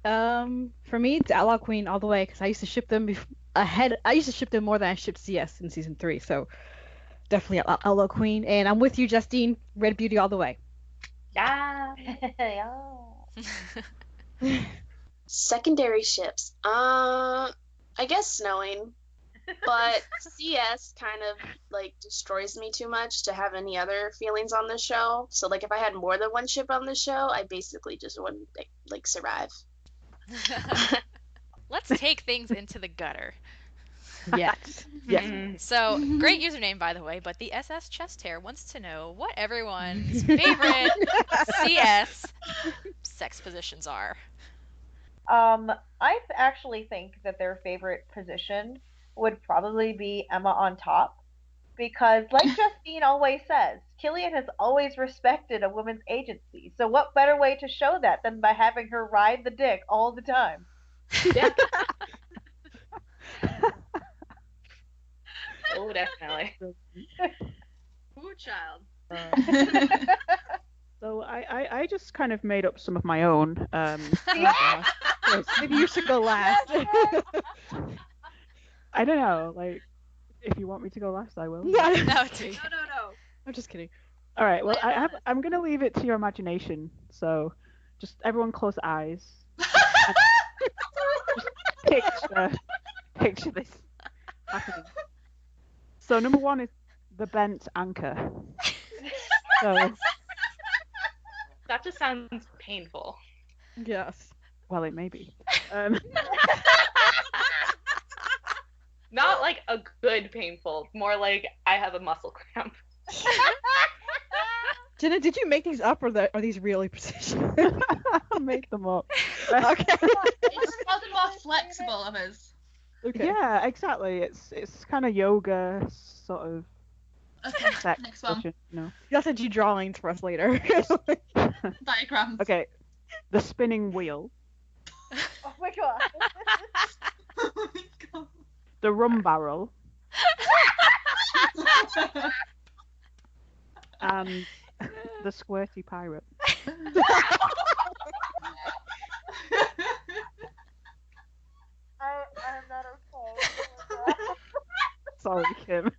For me, it's Outlaw Queen all the way, because I used to ship them I used to ship them more than I shipped CS in season 3, so definitely Outlaw Queen. And I'm with you, Justine. Red Beauty all the way. Yeah. Secondary ships. I guess Snowing. But CS kind of destroys me too much to have any other feelings on the show. So if I had more than one ship on the show, I basically just wouldn't survive. Let's take things into the gutter. Yes. Yes. So, great username, by the way, but the TheSSChestHair wants to know what everyone's favorite CS sex positions are. I actually think that their favorite position would probably be Emma on top. Because, like Justine always says, Killian has always respected a woman's agency. So what better way to show that than by having her ride the dick all the time? Yeah. Oh, definitely. Ooh, child. So I just kind of made up some of my own. Maybe you should go last. I don't know, if you want me to go last, I will. No. No. I'm just kidding. All right. Well, I'm gonna leave it to your imagination. So, just everyone close their eyes. Just picture this happening. So number 1 is the bent anchor. So That just sounds painful. Yes. Well, it may be. Not a good painful, more I have a muscle cramp. Jenna, did you make these up, or are these really positions? I'll make them up. Okay. It's more the more flexible of us. Okay. Yeah, exactly. It's kind of yoga sort of Okay, sex next one. position, You have to do drawings for us later. Diagrams. Okay, the spinning wheel, Oh my god. Oh my god. the rum barrel, and the squirty pirate. I'm not okay. Oh my god. Sorry, Kim.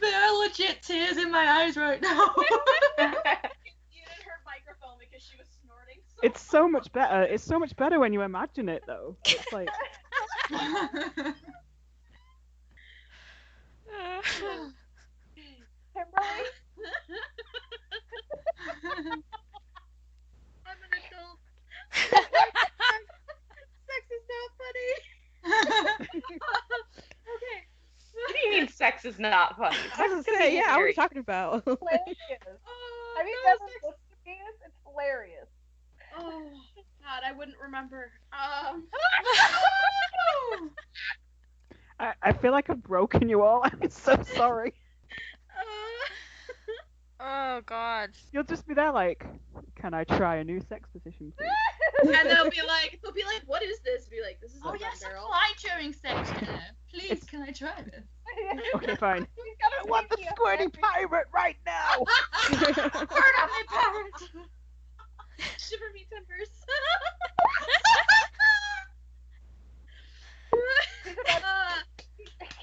There are legit tears in my eyes right now. You muted her microphone because she was snorting. It's so much better. It's so much better when you imagine it, though. It's like Kimberly? I'm an adult. Sex is not funny. Okay. What do you mean sex is not funny? I was gonna say, yeah, what are we talking about? Hilarious. Oh, Have you no, never sex- looked at this? It's hilarious. Oh God, I wouldn't remember. I feel like I've broken you all. I'm so sorry. Oh God. You'll just be there like, can I try a new sex position, please? And they'll be like, what is this? Be like, this is Oh a yes, barrel. apply during sex, Jenna. Please, can I try this? Okay, fine. I want the squirty pirate right now. Word on my parents. Shiver me timbers.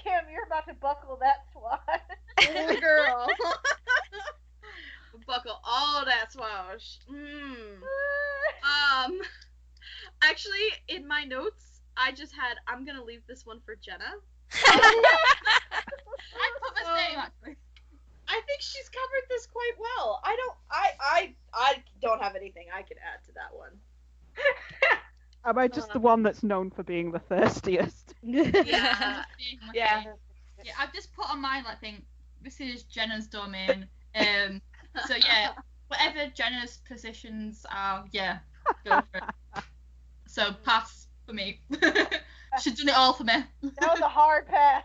Kim, you're about to buckle that swan. Oh, girl. Buckle all that swash. Actually, in my notes, I just had, I'm gonna leave this one for Jenna. I put the same actually. I think she's covered this quite well. I don't have anything I can add to that one. Am I just the one that's known for being the thirstiest? Yeah. Yeah. Yeah, I've just put on mine like think this is Jenna's domain. So yeah, whatever Jenna's positions are, yeah, go for it. So pass for me. She's done it all for me. That was a hard pass.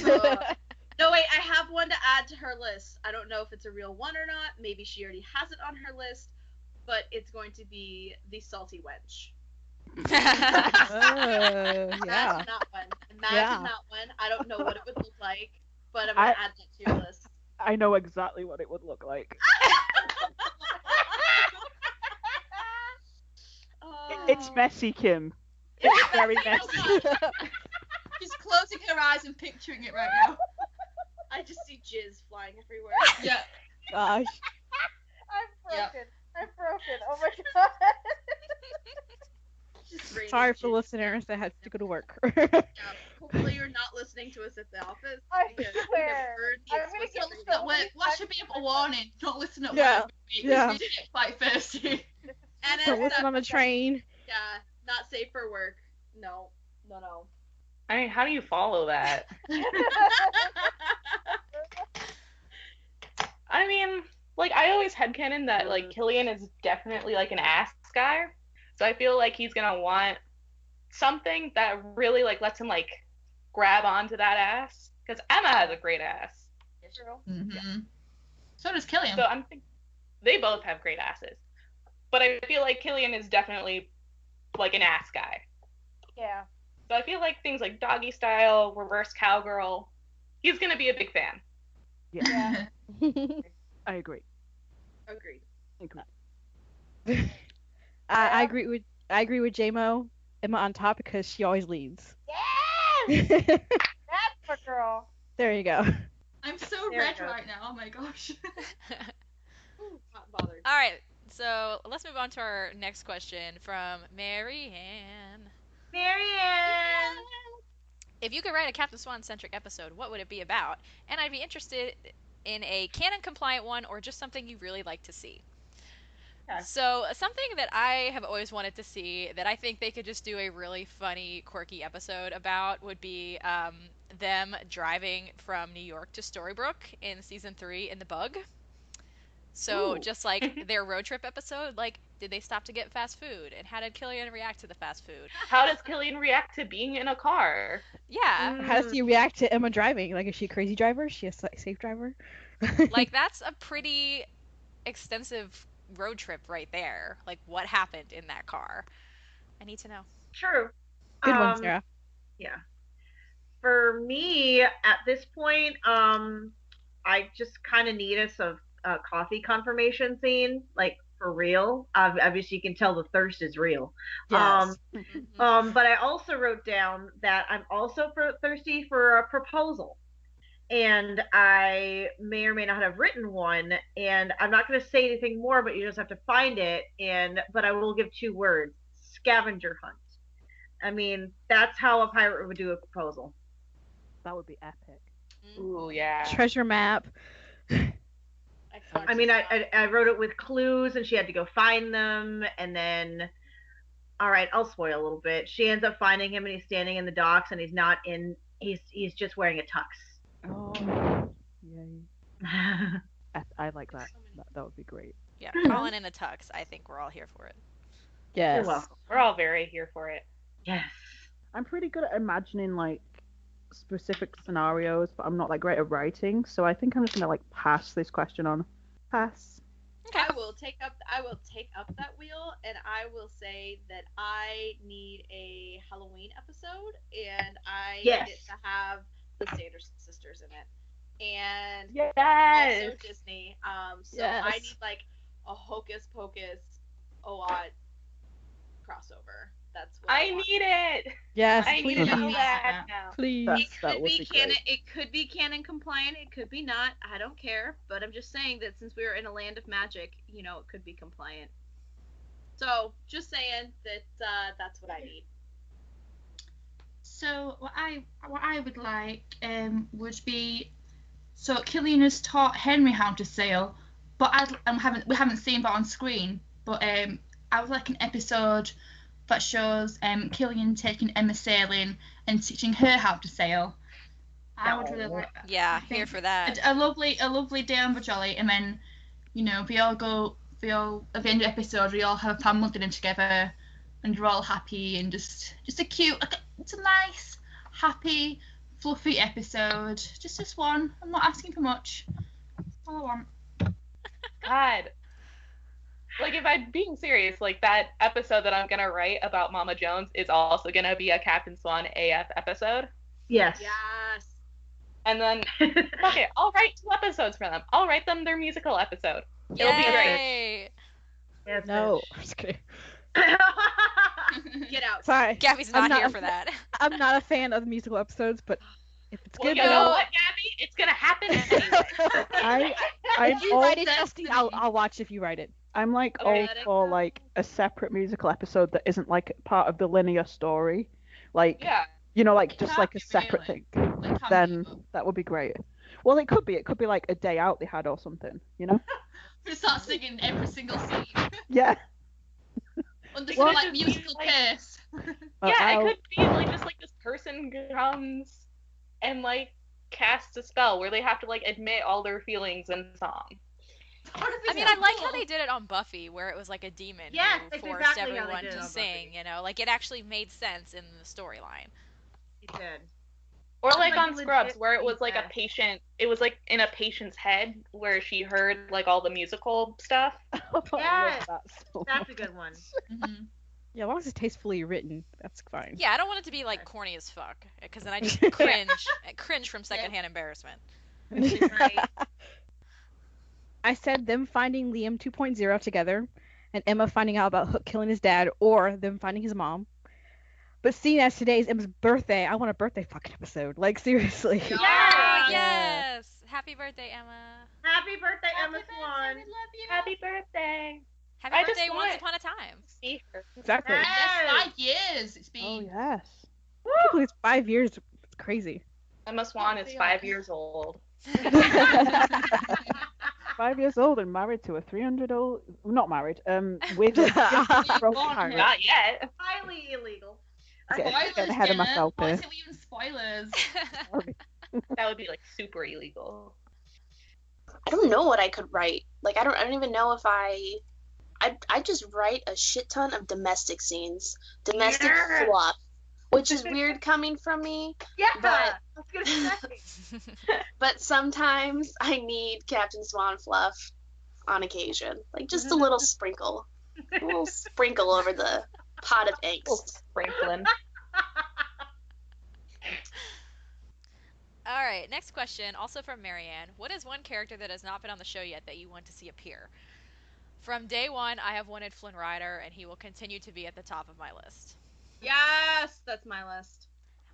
No, wait, I have one to add to her list. I don't know if it's a real one or not. Maybe she already has it on her list, but it's going to be the salty wench. Yeah. Imagine that one. Imagine that one. I don't know what it would look like, but I'm going to add that to your list. I know exactly what it would look like. It's messy, Kim. It's very messy. She's closing her eyes and picturing it right now. I just see jizz flying everywhere. Yeah. Gosh. I'm broken. Oh my god. Just raining Sorry for jizz. listeners that had to go to work. Yeah, hopefully you're not listening to us at the office. I because swear. we have heard the I'm gonna explicit get rating. so Wait, what should be a warning? Don't listen at Yeah. work. Yeah. You get quite thirsty. And Don't listen on the train. Yeah, not safe for work. No. I mean, how do you follow that? I mean, like, I always headcanon that, like, Killian is definitely, like, an ass guy. So I feel like he's gonna want something that really, like, lets him, like, grab onto that ass. Because Emma has a great ass. Mm-hmm. So does Killian. So I'm thinking they both have great asses. But I feel like Killian is definitely, like, an ass guy. Yeah. So I feel like things like doggy style, reverse cowgirl, he's gonna be a big fan. Yeah, I agree. Agreed. I agree with JMO. Emma on top because she always leads. Yes! That's my girl. There you go. I'm so There red it goes. right now. Oh my gosh. Ooh, not bothered. All right, so let's move on to our next question from Marianne. Marianne. If you could write a Captain Swan-centric episode, what would it be about? And I'd be interested in a canon-compliant one or just something you really like to see. Okay. So something that I have always wanted to see that I think they could just do a really funny, quirky episode about would be them driving from New York to Storybrooke in season 3 in the Bug. So Ooh. just like their road trip episode, like did they stop to get fast food and how did Killian react to the fast food? How does Killian react to being in a car? Yeah, How does he react to Emma driving? Like, is she a crazy driver? Is she a safe driver? like that's a pretty extensive road trip right there. Like what happened in that car? I need to know. True. Good one, Sarah. Yeah. For me, at this point, I just kind of need us a coffee confirmation scene, like for real. Obviously, you can tell the thirst is real. Yes. But I also wrote down that I'm also thirsty for a proposal. And I may or may not have written one, and I'm not going to say anything more, but you just have to find it. But I will give 2 words: scavenger hunt. I mean, that's how a pirate would do a proposal. That would be epic. Ooh, yeah. Treasure map. I mean, I wrote it with clues, and she had to go find them, and then, all right, I'll spoil a little bit. She ends up finding him, and he's standing in the docks, and he's not in. He's just wearing a tux. Oh, yay. I like that. That would be great. Yeah, Colin in a tux. I think we're all here for it. Yes. You're welcome. We're all very here for it. Yes. I'm pretty good at imagining, like, specific scenarios, but I'm not like great at writing, so I think I'm just gonna like pass this question on. Pass. Okay. I will take up that wheel, and I will say that I need a Halloween episode, and I Yes. need it to have the Sanderson sisters in it, and Yes. also Disney. So Yes. I need like a Hocus Pocus OUACS crossover. That's what I want. need it. Yes, I need please. to know that now. Please. That would be canon. great. It could be canon compliant. It could be not. I don't care. But I'm just saying that since we are in a land of magic, it could be compliant. So just saying that that's what I need. So what I would like would be, so Killian has taught Henry how to sail, but we haven't seen that on screen. But I would like an episode that shows Killian taking Emma sailing and teaching her how to sail. I would really like that. Yeah, I here think for that. a lovely day on the jolly, and then we all at the end of the episode we all have a family dinner together, and we're all happy, and just a cute, it's a nice, happy, fluffy episode. Just this one. I'm not asking for much. That's all I want. God. Like, if I'm being serious, like, that episode that I'm gonna write about Mama Jones is also gonna be a Captain Swan AF episode. Yes. Yes. And then, okay, I'll write 2 episodes for them. I'll write them their musical episode. It'll be great. Yay! Yes, No. I'm just kidding. Get out. Sorry. Gabby's I'm not here for that. I'm not a fan of the musical episodes, but if it's Well, good, you then know I'll- what, Gabby? It's gonna happen anyway. I'm If you all, write it, Justine, I'll watch if you write it. I'm like Okay, all let it for go. like a separate musical episode that isn't like part of the linear story, like Yeah. like just like a Can't separate really. thing. Like, can't Then be, that would be great. Well, it could be like a day out they had or something, we start singing every single scene Yeah. under Well, some like just be musical like- curse. Well, Yeah, I'll- it could be like just like this person comes and like casts a spell where they have to like admit all their feelings in song. I mean, I like how they did it on Buffy, where it was like a demon Yes, who that's forced exactly how they everyone did it to on sing. Buffy. Like it actually made sense in the storyline. It did. Or like Like, on Scrubs, legit where it was like a feedback. patient. It was like in a patient's head where she heard like all the musical stuff. I love Yes. that so That's much. a good one. Mhm. Yeah, as long as it's tastefully written, that's fine. Yeah, I don't want it to be like corny as fuck, because then I just cringe from secondhand embarrassment. Right. I said them finding Liam 2.0 together, and Emma finding out about Hook killing his dad, or them finding his mom. But seeing as today is Emma's birthday, I want a birthday fucking episode. Like, seriously. Yeah. Oh, Yeah. yes! Happy birthday, Emma. Happy birthday, Emma Swan. We love you. Happy birthday! Happy I just birthday want once it. upon a time. See her. Exactly. Yes. Yes, 5 years it's been. Oh yes. I can't believe it's 5 years. It's crazy. Emma Swan is 5 years old. 5 years old and married to a 300-old. Not married. With a broke Born pirate. here. Not yet. Highly illegal. Getting Spoilers, ahead of Jenna. myself Why here. is it even spoilers? Sorry. That would be like super illegal. I don't know what I could write. Like I don't even know if I just write a shit ton of domestic scenes, domestic Yeah. fluff, which is weird coming from me. Yeah. But- I was gonna say. But sometimes I need Captain Swan fluff on occasion, like just a little sprinkle over the pot of angst. Franklin. All right, next question, also from Marianne. What is one character that has not been on the show yet that you want to see appear? From day one, I have wanted Flynn Rider, and he will continue to be at the top of my list. Yes, that's my list.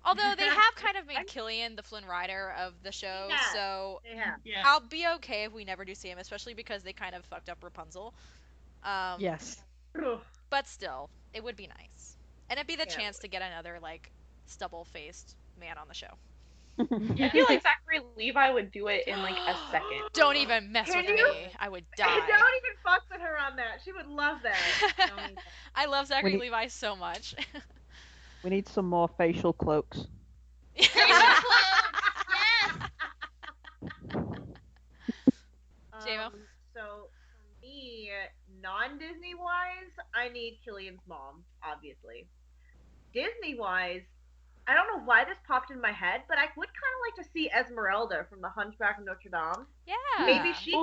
Although they have kind of made Killian the Flynn Rider of the show, Yeah. so Yeah. Yeah. I'll be okay if we never do see him, especially because they kind of fucked up Rapunzel. Yes. Ugh. But still, it would be nice. And it'd be the Yeah, it chance to get another, like, stubble-faced man on the show. I feel like Zachary Levi would do it in like a second. Don't even mess Can with you? me. I would Don't die. even fuck with her on that. She would love that. Don't even. I love Zachary When Levi so much. We need some more facial cloaks. Yes. J-Mo? So for me, non-Disney wise, I need Killian's mom, obviously. Disney wise, I don't know why this popped in my head, but I would kind of like to see Esmeralda from The Hunchback of Notre Dame. Yeah. Maybe she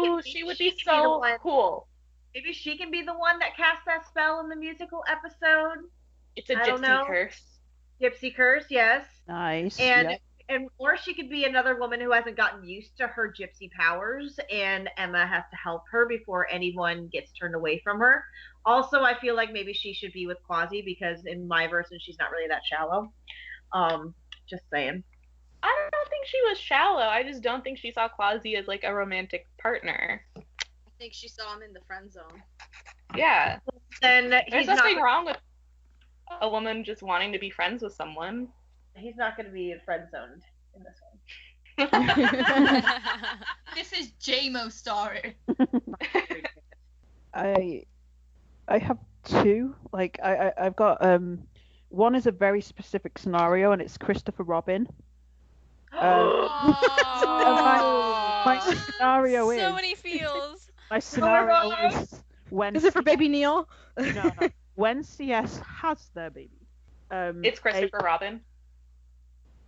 would be can the so one, cool. Maybe she can be the one that casts that spell in the musical episode. It's a I don't gypsy know. curse. Gypsy curse, yes. Nice. And Yep. or she could be another woman who hasn't gotten used to her gypsy powers, and Emma has to help her before anyone gets turned away from her. Also, I feel like maybe she should be with Quasi because in my version she's not really that shallow. Just saying. I don't think she was shallow. I just don't think she saw Quasi as like a romantic partner. I think she saw him in the friend zone. Yeah. Then There's nothing wrong with a woman just wanting to be friends with someone. He's not going to be friend zoned in this one. This is JMO story. I have two. Like I've got one is a very specific scenario and it's Christopher Robin. My scenario is so many feels. My scenario is when Is it for baby Neil? No. When CS has their baby. It's Christopher Robin.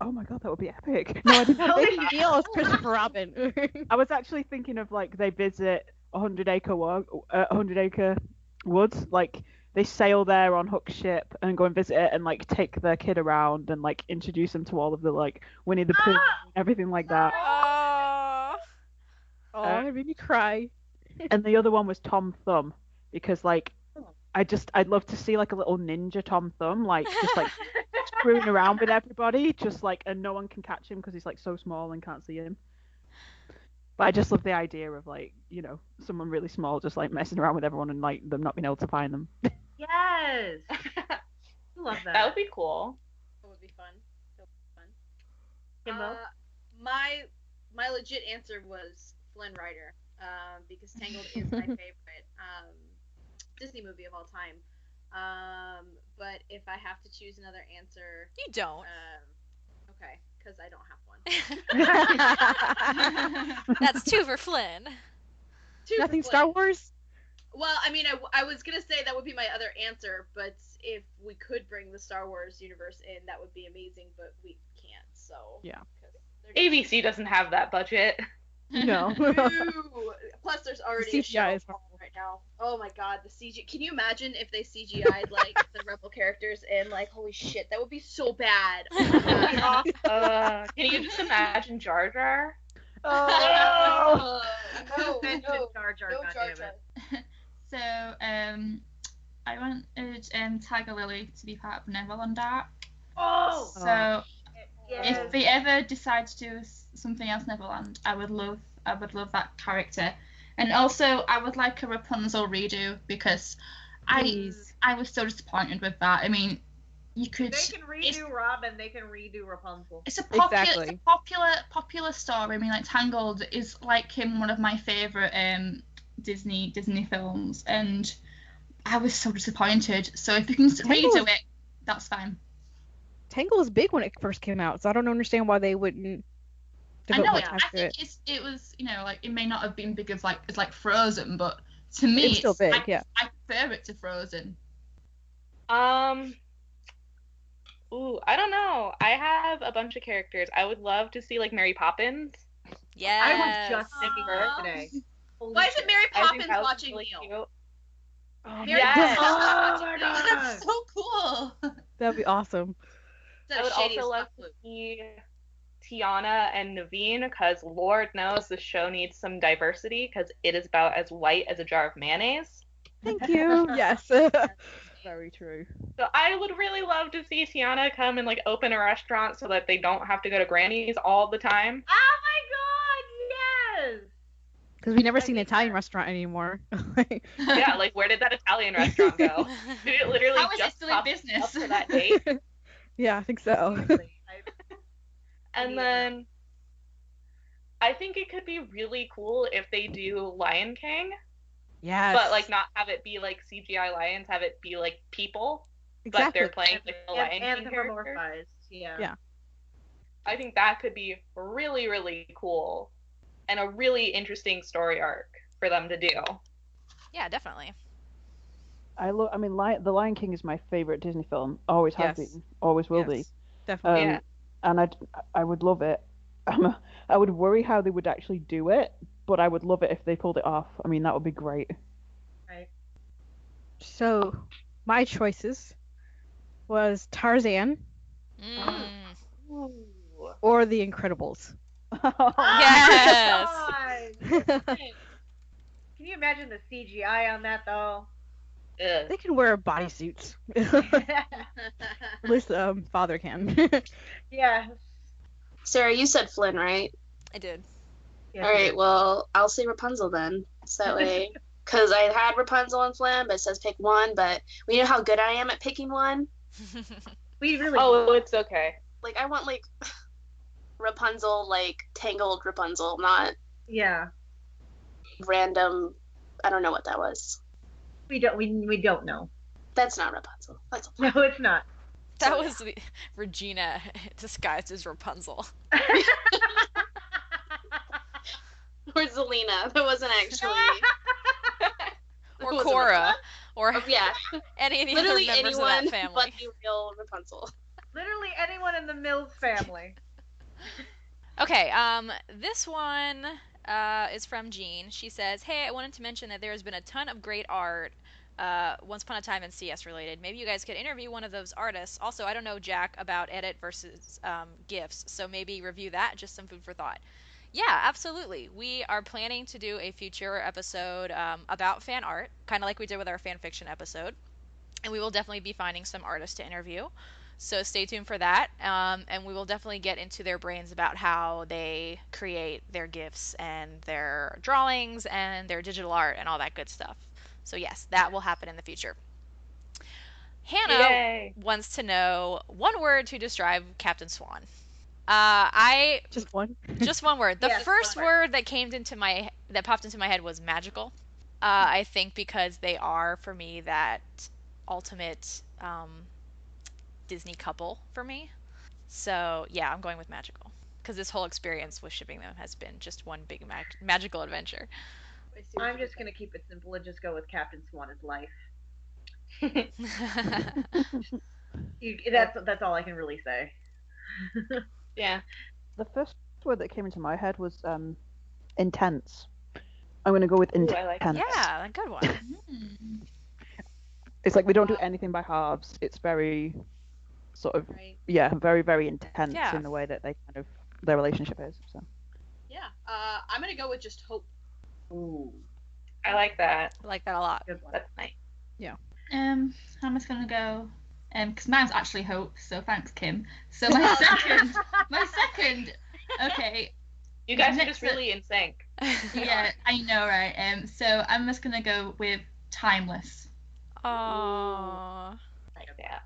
Oh my god, that would be epic. No, I didn't. Baby Neil is Christopher Robin. I was actually thinking of like they visit 100 acre woods, like they sail there on Hook's ship and go and visit it and like take their kid around and like introduce them to all of the like Winnie the Pooh, everything like that. Oh, it made me cry. And the other one was Tom Thumb because like I'd love to see like a little ninja Tom Thumb, like just like screwing around with everybody, just like, and no one can catch him because he's like so small and can't see him. But I just love the idea of like, you know, someone really small just like messing around with everyone and like them not being able to find them. Yes. I love that. That would be cool. That would be fun. Kimbo? My legit answer was Flynn Rider, because Tangled is my favorite Disney movie of all time. But if I have to choose another answer, you don't. Okay, because I don't have one. That's two for Flynn. Nothing Star Wars? Well, I mean, I was gonna say that would be my other answer, but if we could bring the Star Wars universe in, that would be amazing, but we can't, so. Yeah. ABC doesn't have that budget. No. Plus, there's already CGI a show is on right now. Oh my god, the CG. Can you imagine if they CGI'd like the Rebel characters and like, holy shit, that would be so bad. Oh my god. Can you just imagine Jar Jar? Oh. No, Mention Jar Jar, no Jar goddammit. Jar. So, I wanted Tiger Lily to be part of Neverland Arc. Oh. So, Yes. if they ever decide to do something else Neverland, I would love that character. And also, I would like a Rapunzel redo because I was so disappointed with that. I mean, you could. They can redo Robin. They can redo Rapunzel. It's a Exactly. popular story. I mean, like Tangled is like one of my favorite Disney films, and I was so disappointed. So if you can redo it, that's fine. Tangled was big when it first came out, so I don't understand why they wouldn't I devote know. more I time to think it. it was, you know, like it may not have been big as like Frozen, but to me, It's still big, yeah. I prefer it to Frozen. Ooh, I don't know. I have a bunch of characters. I would love to see like Mary Poppins. Yes. I was just thinking her today. Why isn't Mary I think Poppins that would be watching really Neil? cute. Oh, Mary Yes. Poppins Oh my watching Neil. god. That's so cool. that'd be awesome. Instead I of would Shady also as love fuck to Luke. see Tiana and Naveen because Lord knows the show needs some diversity because it is about as white as a jar of mayonnaise. Thank you. Yes. Very true. So I would really love to see Tiana come and like open a restaurant so that they don't have to go to Granny's all the time. Oh my god, yes! Because we never seen an Italian restaurant anymore. Yeah, like where did that Italian restaurant go? Did it literally How is it just still in pop business? up for that date? Yeah, I think so. Seriously, And then I think it could be really cool if they do Lion King, Yes. but like not have it be like CGI lions, have it be like people, but exactly. they're playing like the Lion King character. anthropomorphized, yeah. Yeah. I think that could be really, really cool and a really interesting story arc for them to do. Yeah, definitely. The Lion King is my favorite Disney film. Always has Yes. been. Always will be. Yes. Definitely. Yeah. And I would love it. I would worry how they would actually do it, but I would love it if they pulled it off. I mean, that would be great. Right. So, my choices was Tarzan Mm. Ooh. or The Incredibles. Yes. God. Can you imagine the CGI on that though? Ugh. They can wear bodysuits. At least father can. Yeah. Sarah, you said Flynn, right? I did. Yes, All it right, is. well, I'll say Rapunzel then. So that way, because I had Rapunzel and Flynn, but it says pick one. But we know how good I am at picking one. We really. Oh, it's okay. Like, I want, like, Rapunzel, like, tangled Rapunzel, not Yeah. random. I don't know what that was. We don't know. That's not Rapunzel. That's No, it's not. That So, was Regina disguised as Rapunzel. or Zelina. That wasn't actually. Or wasn't Cora. Or Yeah, any of the literally other members anyone of that family. but the real Rapunzel. Literally anyone in the Mills family. Okay, this one is from Jean. She says, "Hey, I wanted to mention that there has been a ton of great art once upon a time in CS related. Maybe you guys could interview one of those artists. Also, I don't know, Jack, about edit versus GIFs, so maybe review that. Just some food for thought." Yeah, absolutely. We are planning to do a future episode about fan art, kind of like we did with our fan fiction episode. And we will definitely be finding some artists to interview. So stay tuned for that. And we will definitely get into their brains about how they create their GIFs and their drawings and their digital art and all that good stuff. So yes, that will happen in the future. Hannah Yay. wants to know one word to describe Captain Swan. Just one. Just one word. The Yes, first one word. word that popped into my head was magical. I think because they are for me that ultimate Disney couple for me. So yeah, I'm going with magical because this whole experience with shipping them has been just one big magical adventure. I'm just gonna keep it simple and just go with Captain Swan is life. That's all I can really say. Yeah. The first word that came into my head was intense. I'm going to go with Ooh, intense. I like Yeah, a good one. It's like they don't do anything by halves. It's very sort of Right. very, very intense Yeah. in the way that they kind of their relationship is. So Yeah. I'm gonna go with just hope. Ooh, I like that. I like that a lot. good one. That's nice. I'm just gonna go, because mine's actually Hope. So thanks, Kim. So my second. Okay. You guys are Next just really in sync. Yeah, I know, right? So I'm just gonna go with timeless. Aww. Yeah.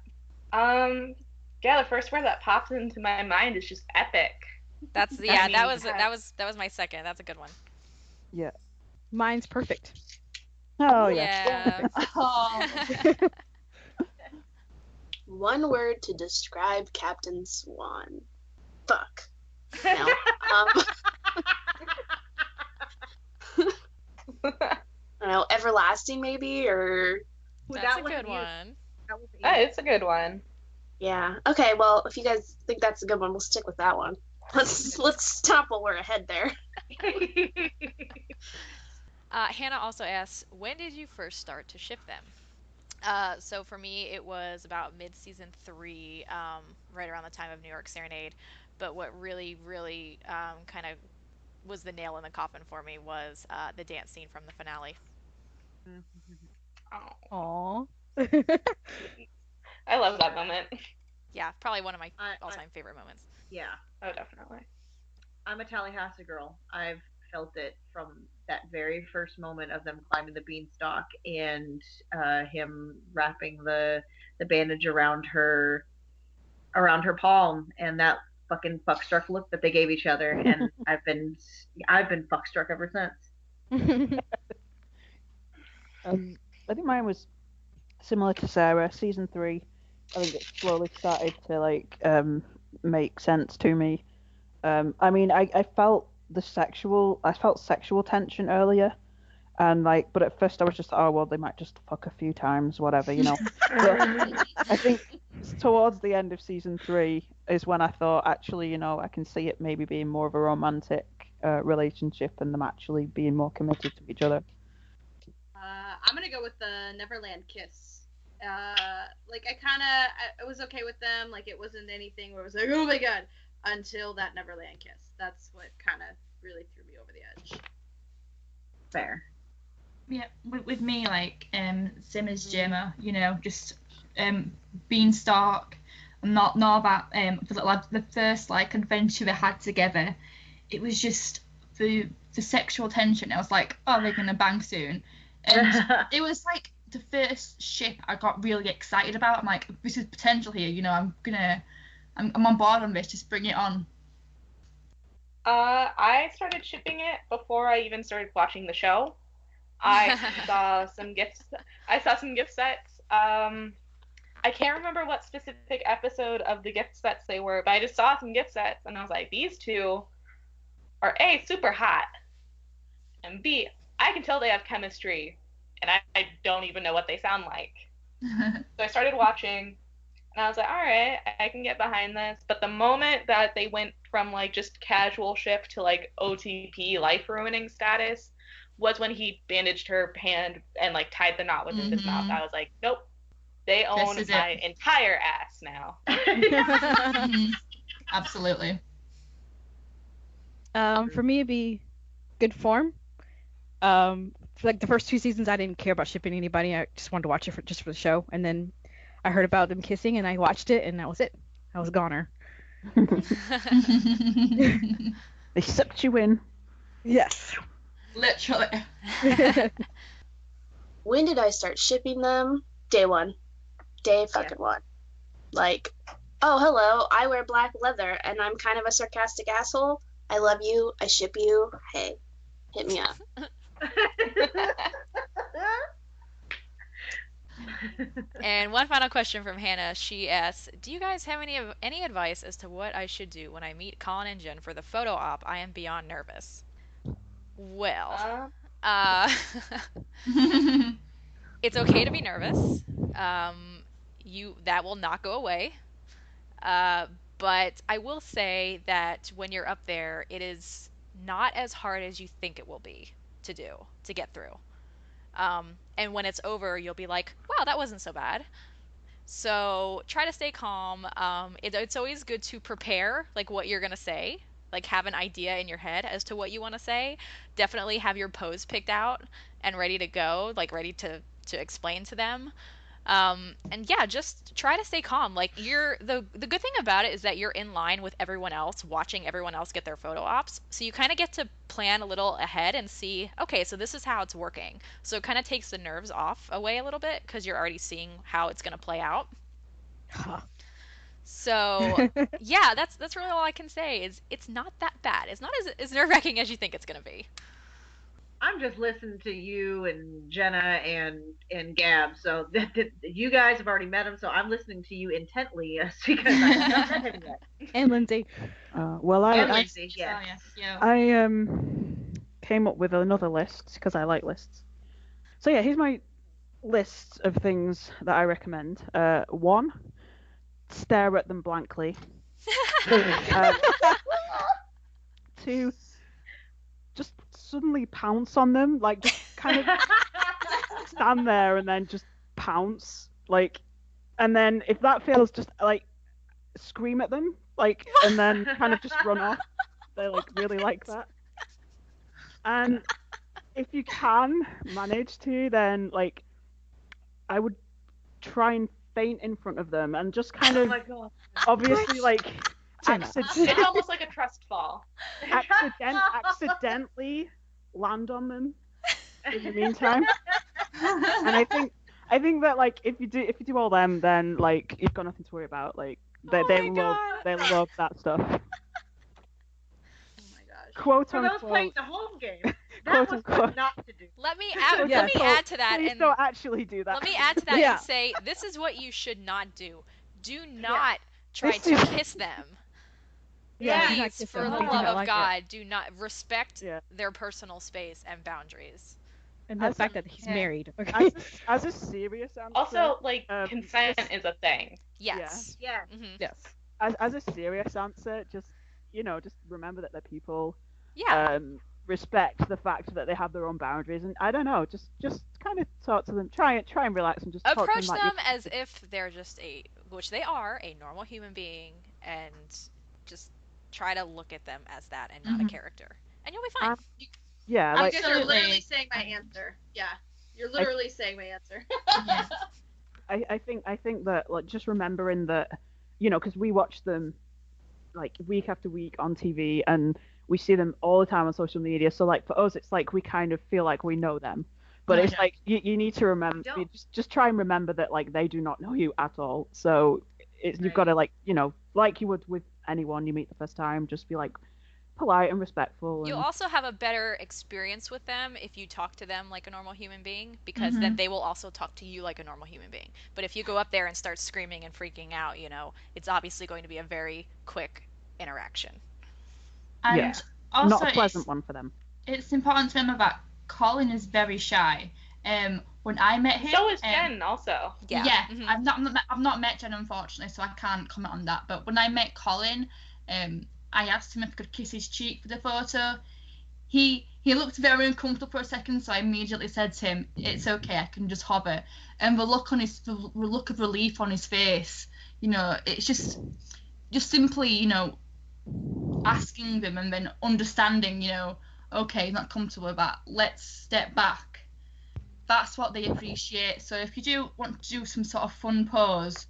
Yeah, the first word that pops into my mind is just epic. That's I yeah. mean, That was my second. That's a good one. Mine's perfect. oh yeah. Yeah. Oh. One word to describe Captain Swan. Fuck. No. I don't know, everlasting maybe, or That's That a was good you. one. That was Oh, it's a good one. yeah. Okay, well, if you guys think that's a good one, we'll stick with that one. Let's stop while we're ahead there. Hannah also asks, when did you first start to ship them? So for me, it was about mid-season 3, right around the time of New York Serenade. But what really, really kind of was the nail in the coffin for me was the dance scene from the finale. Oh, Aww. I love that moment. Yeah, probably one of my I- all-time favorite moments. Yeah, Oh, definitely. I'm a Tallahassee girl. I've felt it from that very first moment of them climbing the beanstalk and him wrapping the bandage around her palm and that fucking fuckstruck look that they gave each other. And I've been fuckstruck ever since. I think mine was similar to Sarah. Season 3, I think it slowly started to like make sense to me. I mean, I felt sexual tension earlier, and like, but at first I was just, oh well, they might just fuck a few times, whatever, you know. But I think towards the end of season 3 is when I thought, actually, I can see it maybe being more of a romantic relationship and them actually being more committed to each other. I'm gonna go with the Neverland kiss. Like I was okay with them. Like it wasn't anything where it was like, oh my god, until that Neverland kiss. That's what kind of really threw me over the edge. Fair. Yeah, with me, like, same as Gemma, just Beanstalk, not about the first like adventure they had together. It was just the sexual tension. I was like, oh, they're gonna bang soon, and it was like the first ship I got really excited about. I'm like, this is potential here. I'm on board on this. Just bring it on. I started shipping it before I even started watching the show. I saw some gifts. I saw some gift sets. I can't remember what specific episode of the gift sets they were, but I just saw some gift sets and I was like, these two are A, super hot, and B, I can tell they have chemistry, and I don't even know what they sound like. So I started watching, and I was like, all right, I can get behind this. But the moment that they went from like just casual ship to like OTP life ruining status was when he bandaged her hand and like tied the knot within his mouth. I was like, nope, they own my entire ass now. Absolutely. For me, it'd be good form. For like the first 2 seasons, I didn't care about shipping anybody. I just wanted to watch it just for the show. And then I heard about them kissing, and I watched it, and that was it. I was a goner. They sucked you in. Yes. Literally. When did I start shipping them? Day 1. Day fucking 1. Like, oh, hello, I wear black leather, and I'm kind of a sarcastic asshole. I love you. I ship you. Hey, hit me up. And one final question from Hannah. She asks, do you guys have any advice as to what I should do when I meet Colin and Jen for the photo op? I am beyond nervous. Well, it's okay to be nervous. That will not go away. But I will say that when you're up there, it is not as hard as you think it will be to get through. And when it's over, you'll be like, wow, that wasn't so bad. So try to stay calm. It's always good to prepare, like, what you're going to say. Like, have an idea in your head as to what you want to say. Definitely have your pose picked out and ready to go, like, ready to explain to them. And yeah, just try to stay calm. Like, the good thing about it is that you're in line with everyone else, watching everyone else get their photo ops. So you kind of get to plan a little ahead and see, okay, so this is how it's working. So it kind of takes the nerves away a little bit because you're already seeing how it's going to play out. So yeah, that's really all I can say is it's not that bad. It's not as nerve-wracking as you think it's going to be. I'm just listening to you and Jenna and Gab. So you guys have already met him, so I'm listening to you intently because I have not met him yet. And Lindsay. Lindsay, yes. I came up with another list because I like lists. So yeah, here's my list of things that I recommend. 1, stare at them blankly. 2, just suddenly pounce on them, like just kind of stand there and then just pounce, like, and then if that fails, just like scream at them, like, and then kind of just run off. They like really like that. And if you can manage to, then like I would try and faint in front of them and just kind of obviously like it's almost like a trust fall. Accidentally land on them in the meantime. And I think that like if you do all them, then like you've got nothing to worry about. Like they love that stuff. Oh my gosh. Quote For those unquote. playing the home game, that was what not to do. Let me add to that. Please and don't actually do that. Let me add to that and say this is what you should not do. Do not try to kiss them. Please, for the love of God, do not respect their personal space and boundaries. And the As fact that he's yeah. married. Okay. as a serious answer, Also, like, Um, consent just- is a thing. Yes. Yeah. Yes. as a serious answer, just just remember that they're people. Yeah. Respect the fact that they have their own boundaries, and I don't know, just kind of talk to them. Try and relax and just talk to Approach them like them as if they're just which they are, a normal human being, and just try to look at them as that and not a Mhm. character, and you'll be fine. yeah, You like guys are literally Absolutely. saying my answer. Yeah. You're literally saying my answer. Yeah. I think that like just remembering that because we watch them like week after week on TV and we see them all the time on social media. So like for us, it's like we kind of feel like we know them, but No, it's I like you need to remember, don't. just try and remember that like they do not know you at all. So you've got to like like you would with anyone you meet the first time, just be like polite and respectful. You'll And also have a better experience with them if you talk to them like a normal human being, because then Mhm. they will also talk to you like a normal human being. But if you go up there and start screaming and freaking out, it's obviously going to be a very quick interaction. And Yeah. also, not a pleasant one for them. it's important to remember that Colin is very shy. When I met him, So is Jen, also. Yeah. I've not met Jen, unfortunately, so I can't comment on that. But when I met Colin, I asked him if I could kiss his cheek for the photo. He looked very uncomfortable for a second, so I immediately said to him, "It's okay, I can just hover." And the look of relief on his face, it's just simply, asking them and then understanding, okay, he's not comfortable with that. Let's step back. That's what they appreciate. So if you do want to do some sort of fun pose,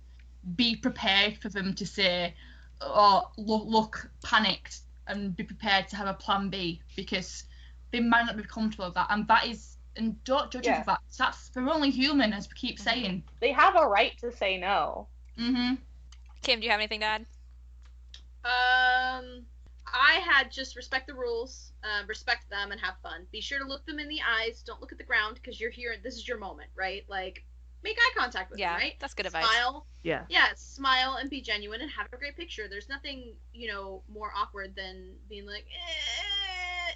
be prepared for them to say, or look panicked, and be prepared to have a plan B, because they might not be comfortable with that. And that is, and don't judge them Yeah. for that. They're only human, as we keep saying. They have a right to say no. Mm-hmm. Kim, do you have anything to add? I had just respect the rules, respect them, and have fun. Be sure to look them in the eyes. Don't look at the ground, because you're here. This is your moment, right? Like, make eye contact with them, right? That's good advice. Smile. Yeah. Yeah, smile and be genuine and have a great picture. There's nothing, more awkward than being like,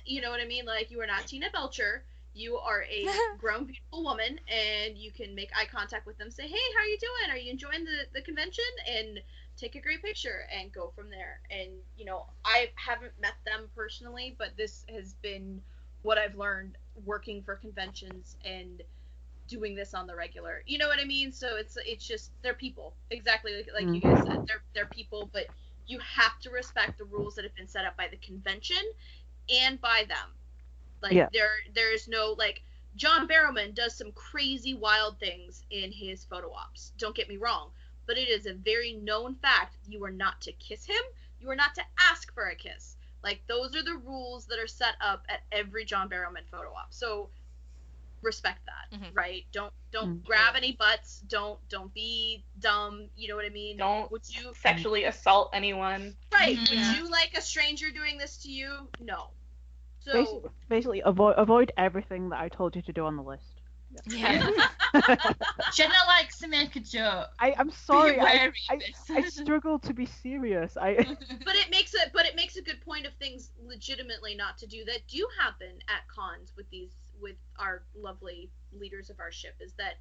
you know what I mean? Like, you are not Tina Belcher. You are a grown, beautiful woman, and you can make eye contact with them. Say, hey, how are you doing? Are you enjoying the convention? And take a great picture and go from there. And, I haven't met them personally, but this has been what I've learned working for conventions and doing this on the regular. You know what I mean? So it's just, they're people. Exactly like you guys said. They're people, but you have to respect the rules that have been set up by the convention and by them. Like, Yeah. there is no, like, John Barrowman does some crazy wild things in his photo ops. Don't get me wrong. But it is a very known fact you are not to kiss him. You are not to ask for a kiss. Like, those are the rules that are set up at every John Barrowman photo op. So respect that, right? Don't grab any butts. Don't be dumb. You know what I mean? Don't Would you sexually assault anyone. right? Yeah. Would you like a stranger doing this to you? No. So Basically, avoid everything that I told you to do on the list. Yeah. Jenna likes to make a joke. I'm sorry. Be wary I of this. struggle to be serious. but it makes a good point of things legitimately not to do that do happen at cons with our lovely leaders of our ship, is that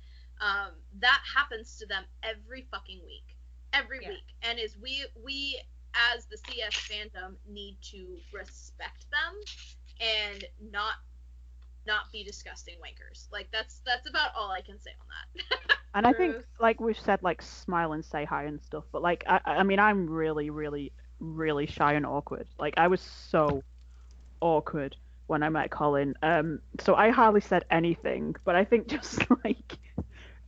that happens to them every fucking week. Week. And is we as the CS fandom need to respect them and not be disgusting wankers. Like, that's about all I can say on that. And I think, like we've said, like smile and say hi and stuff. But like, I mean, I'm really, really, really shy and awkward. Like, I was so awkward when I met Colin. So I hardly said anything. But I think just like,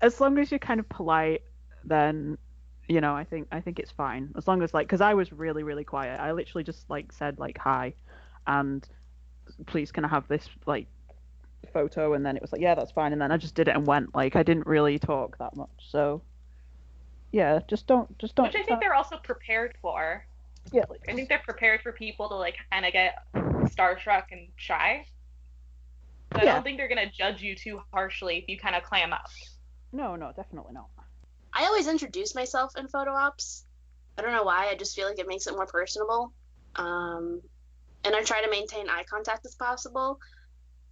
as long as you're kind of polite, then I think it's fine. As long as like, because I was really, really quiet. I literally just like said like hi, and please can I have this like photo, and then it was like, yeah, that's fine, and then I just did it and went. Like, I didn't really talk that much. So yeah, just don't Which I think they're also prepared for. Yeah, I think they're prepared for people to like kind of get starstruck and shy. So I don't think they're gonna judge you too harshly if you kind of clam up. No, definitely not. I always introduce myself in photo ops. I don't know why. I just feel like it makes it more personable. And I try to maintain eye contact as possible.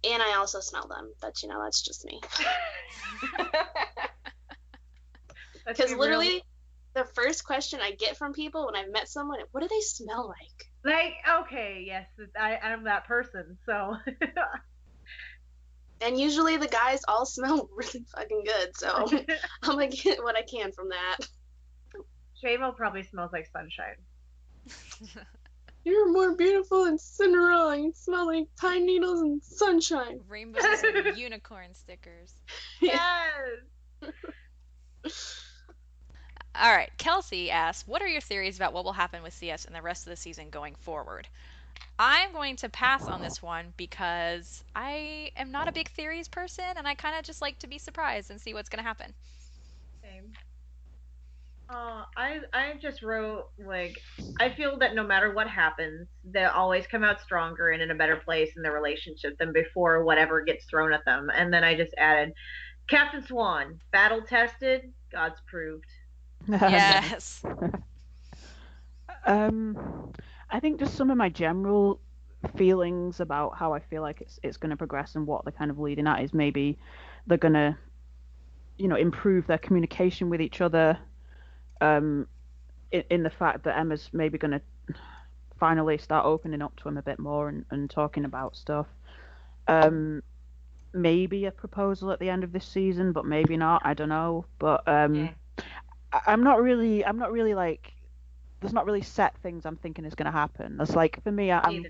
And I also smell them, but that's just me. Because literally, the first question I get from people when I've met someone, what do they smell like? Like, okay, yes, I'm that person, so. And usually the guys all smell really fucking good, so I'm gonna get what I can from that. Shamo probably smells like sunshine. You're more beautiful than Cinderella. You smell like pine needles and sunshine. Rainbows and unicorn stickers. Yes! All right, Kelsey asks, what are your theories about what will happen with CS in the rest of the season going forward? I'm going to pass on this one because I am not a big theories person, and I kind of just like to be surprised and see what's going to happen. Same. I just wrote, like, I feel that no matter what happens, they'll always come out stronger and in a better place in their relationship than before whatever gets thrown at them. And then I just added, Captain Swan, battle tested, God's proved. Yes. I think just some of my general feelings about how I feel like it's going to progress and what they're kind of leading at is maybe they're going to, improve their communication with each other. In the fact that Emma's maybe going to finally start opening up to him a bit more and talking about stuff. Maybe a proposal at the end of this season, but maybe not. I don't know. But I'm not really like, there's not really set things I'm thinking is going to happen. That's like, for me, I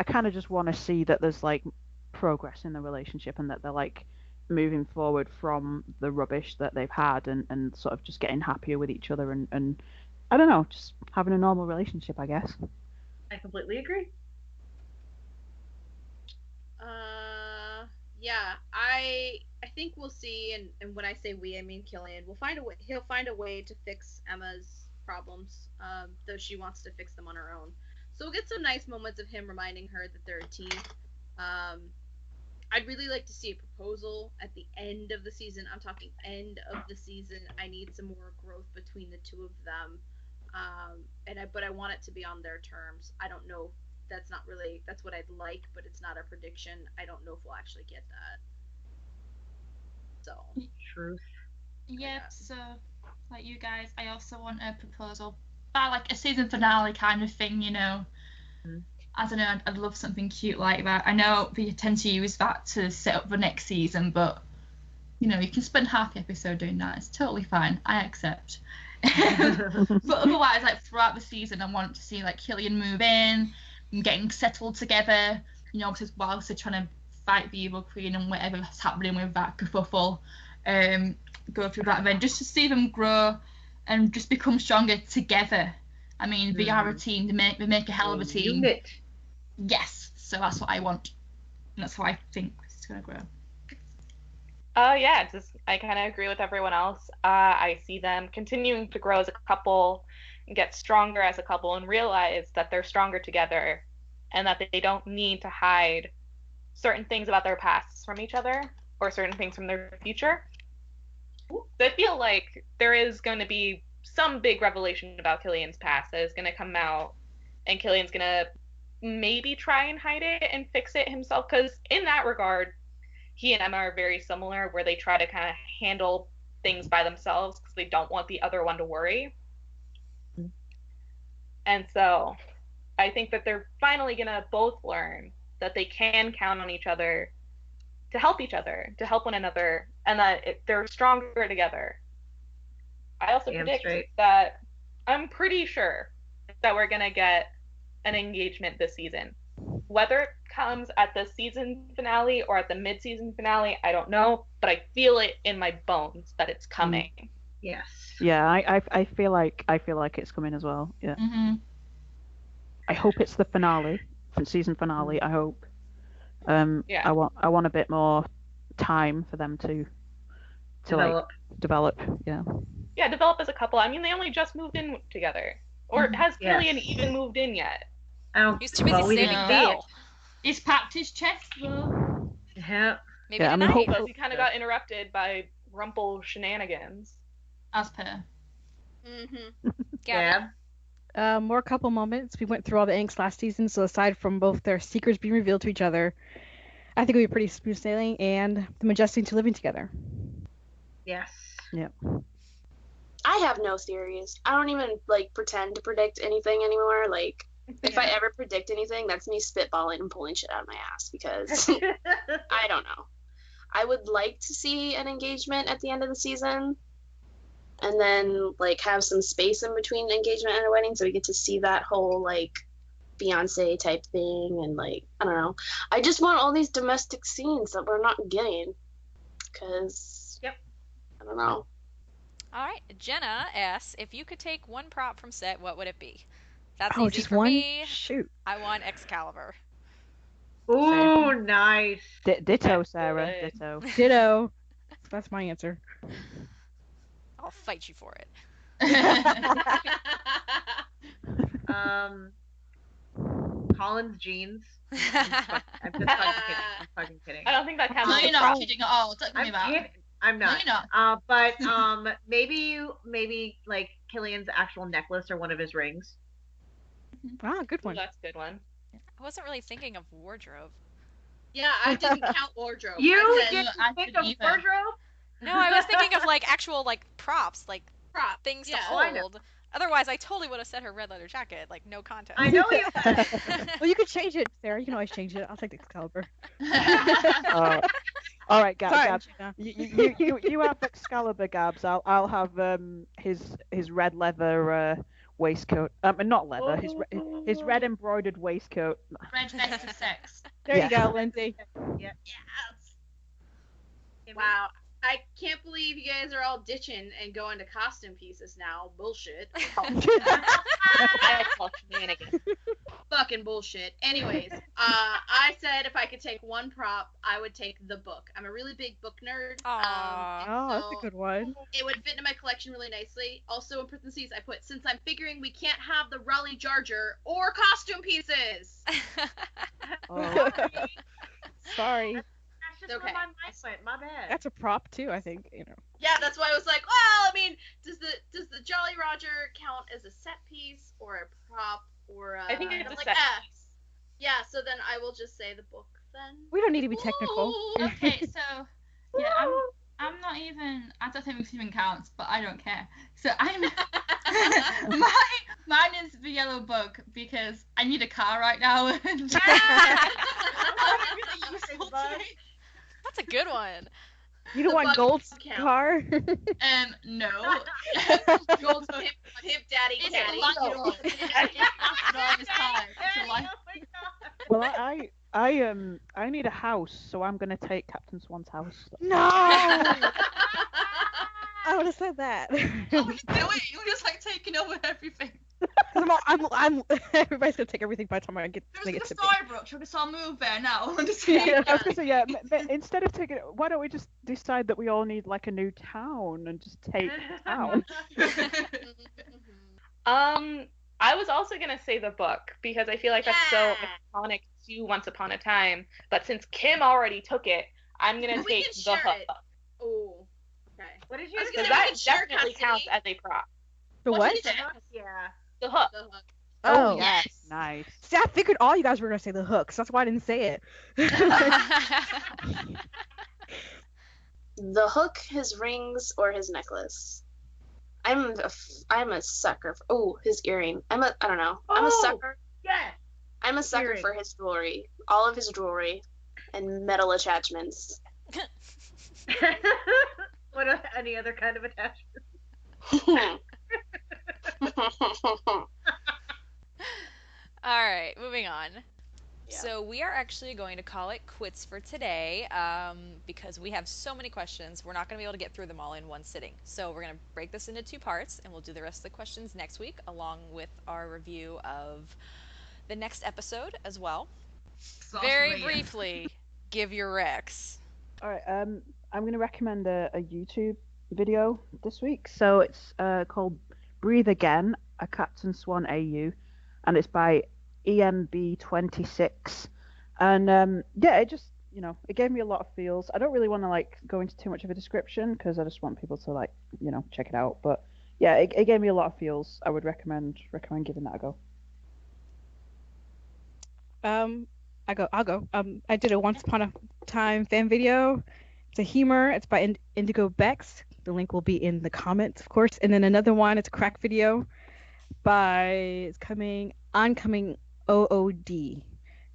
kind of just want to see that there's like progress in the relationship and that they're like moving forward from the rubbish that they've had and sort of just getting happier with each other and I don't know, just having a normal relationship, I guess. I completely agree. Yeah, I think we'll see, and when I say we, I mean Killian. He'll find a way to fix Emma's problems, though she wants to fix them on her own. So we'll get some nice moments of him reminding her that they're a team. I'd really like to see a proposal at the end of the season. I'm talking end of the season. I need some more growth between the two of them. But I want it to be on their terms. I don't know. That's what I'd like, but it's not a prediction. I don't know if we'll actually get that. So. Truth. Yep, so, like you guys, I also want a proposal. But like a season finale kind of thing, I don't know, I'd love something cute like that. I know they tend to use that to set up the next season, but, you can spend half the episode doing that. It's totally fine. I accept. But otherwise, like, throughout the season, I want to see, like, Killian move in and getting settled together, whilst they're trying to fight the evil queen and whatever's happening with that kerfuffle, go through that event, just to see them grow and just become stronger together. I mean, they are a team. They make a hell of a team. Unit. Yes, so that's what I want, and that's how I think it's gonna grow. Yeah, I kind of agree with everyone else. I see them continuing to grow as a couple, and get stronger as a couple, and realize that they're stronger together, and that they don't need to hide certain things about their pasts from each other, or certain things from their future. So I feel like there is going to be some big revelation about Killian's past that is going to come out, and Killian's going to maybe try and hide it and fix it himself, because in that regard, he and Emma are very similar, where they try to kind of handle things by themselves because they don't want the other one to worry. And so I think that they're finally going to both learn that they can count on each other to help one another, and that they're stronger together. I also predict that I'm pretty sure that we're going to get an engagement this season. Whether it comes at the season finale or at the mid-season finale, I don't know, but I feel it in my bones that it's coming. Yes. Yeah, I feel like it's coming as well. Yeah. Mm-hmm. I hope it's the finale, season finale. I hope. Yeah. I want a bit more time for them to develop. Yeah. Yeah, develop as a couple. I mean, they only just moved in together. Or has Killian even moved in yet? He's too busy saving Belle. He's packed his chest, though. Yeah. Maybe tonight. Because he kind of got interrupted by Rumple shenanigans. As per. Mm-hmm. Yeah. More couple moments. We went through all the angst last season, so aside from both their secrets being revealed to each other, I think it would be pretty smooth sailing, and the Majestic 2 living together. Yes. Yeah. I have no theories. I don't even like pretend to predict anything anymore. Like, if I ever predict anything, that's me spitballing and pulling shit out of my ass because I don't know. I would like to see an engagement at the end of the season, and then like have some space in between engagement and a wedding, so we get to see that whole like Beyonce type thing, and like I don't know. I just want all these domestic scenes that we're not getting, because I don't know. All right, Jenna asks, if you could take one prop from set, what would it be? That's Oh, easy just for one? me. Shoot. I want Excalibur. Ooh, nice. Ditto, Sarah. Ditto. Ditto. That's my answer. I'll fight you for it. Colin's jeans. I'm just fucking kidding. I don't think that counts. No, as a you're not prop. kidding at all. Don't give me I'm that. kidding. I'm not. No, you're not. But maybe like Killian's actual necklace or one of his rings. Ah, good Ooh, one. that's a good one. I wasn't really thinking of wardrobe. Yeah, I didn't count wardrobe. You I said didn't I think didn't of either. wardrobe? No, I was thinking of like actual like props, like prop. things to Yeah. Oh, I know. hold. Otherwise, I totally would have said her red leather jacket, like no contest. I know you would. Well, you could change it, Sarah. You can always change it. I'll take the Excalibur. All right, Gabs. Sorry, Gabs. Gina. You have Excalibur, Gabs. I'll have his red leather waistcoat. Not leather. His red embroidered waistcoat. Red vest of sex. There Yeah. you go, Lindsay. Yes. Wow. I can't believe you guys are all ditching and going to costume pieces now. Bullshit. I call shenanigans. Fucking bullshit. Anyways, I said if I could take one prop, I would take the book. I'm a really big book nerd. Aw. Oh, that's so a good one. it would fit into my collection really nicely. Also, in parentheses, I put, since I'm figuring we can't have the Raleigh Jar or costume pieces. Oh. Sorry. That's just Okay. where my mind went. My bad. That's a prop too, I think. You know. Yeah, that's why I was like, well, I mean, does the Jolly Roger count as a set piece or a prop or a... I think it's and I'm a like, set ah. Yeah, so then I will just say the book then. We don't need to be technical. Ooh. Okay, so yeah, I'm not even. I don't think this even counts, but I don't care. So I'm mine is the yellow book because I need a car right now and it's really useful to me. That's a good one. You don't The want bug Gold's count. car? No. Gold pimp daddy It's caddy. a life driver's car. It's a life. Oh my god. Well, I need a house, so I'm gonna take Captain Swan's house. No! I would have said that. Oh, you do it. You're just like taking over everything. I'm everybody's gonna take everything by the time I get There they was get like to a Starbucks. Should I move there now? I'm just Yeah, kidding. I was gonna say, yeah. Instead of taking, why don't we just decide that we all need like a new town and just take the town? I was also gonna say the book because I feel like that's so iconic to Once Upon a Time. But since Kim already took it, I'm gonna Well, we take can the share hook it. Oh. Okay. What did you I was say? gonna because say we that can share definitely counts custody. as a prop. The What what? did you say? Yeah. The hook. The hook. Oh, yes. Nice. See, I figured all you guys were gonna say the hooks. That's why I didn't say it. The hook, his rings, or his necklace. I'm a sucker for, his earring. I don't know. I'm a Oh, sucker. Yes. I'm a sucker earring. for his jewelry. All of his jewelry and metal attachments. What any other kind of attachment? All right, moving on. Yeah. So we are actually going to call it quits for today because we have so many questions. We're not going to be able to get through them all in one sitting. So we're going to break this into 2 parts, and we'll do the rest of the questions next week, along with our review of the next episode as well. Very briefly, give your recs. All right. I'm gonna recommend a YouTube video this week. So it's called "Breathe Again: A Captain Swan AU," and it's by EMB26. And yeah, it just it gave me a lot of feels. I don't really want to like go into too much of a description because I just want people to like check it out. But yeah, it gave me a lot of feels. I would recommend giving that a go. I'll go. I did a Once Upon a Time fan video. It's a humor. It's by Indigo Bex. The link will be in the comments, of course. And then another one, it's a crack video it's coming OOD.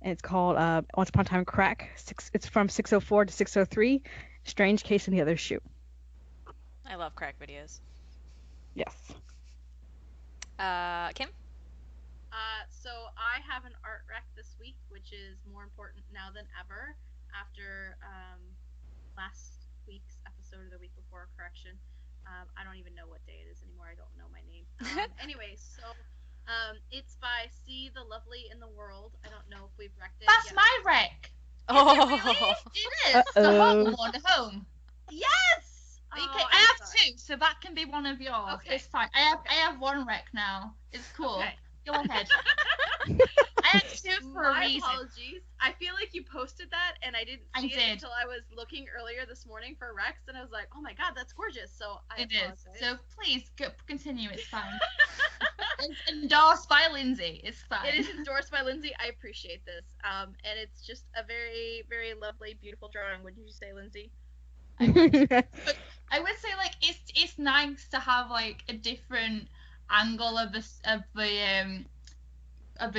And it's called Once Upon a Time Crack. It's from 604 to 603. Strange Case in the Other Shoe. I love crack videos. Yes. Kim? So I have an art rec this week, which is more important now than ever after last week's episode or the week before, correction. I don't even know what day it is anymore. I don't know my name. Anyway, so it's by See the Lovely in the World. I don't know if we've wrecked it That's yet. my rec. Oh. It is. The home one, the home. Yes! I I'm have sorry. 2, so that can be one of yours. Okay. It's fine. I have 1 rec now. It's cool. Okay. Go ahead. I had 2 for a My reason. apologies. I feel like you posted that and I didn't see it did. until I was looking earlier this morning for Rex and I was like, oh my god, that's gorgeous. So I It apologize. is. So please continue. It's fine. It's endorsed by Lindsay. It's fine. It is endorsed by Lindsay. I appreciate this. And it's just a very, very lovely, beautiful drawing. Wouldn't you say, Lindsay? I would say like it's nice to have like a different angle of the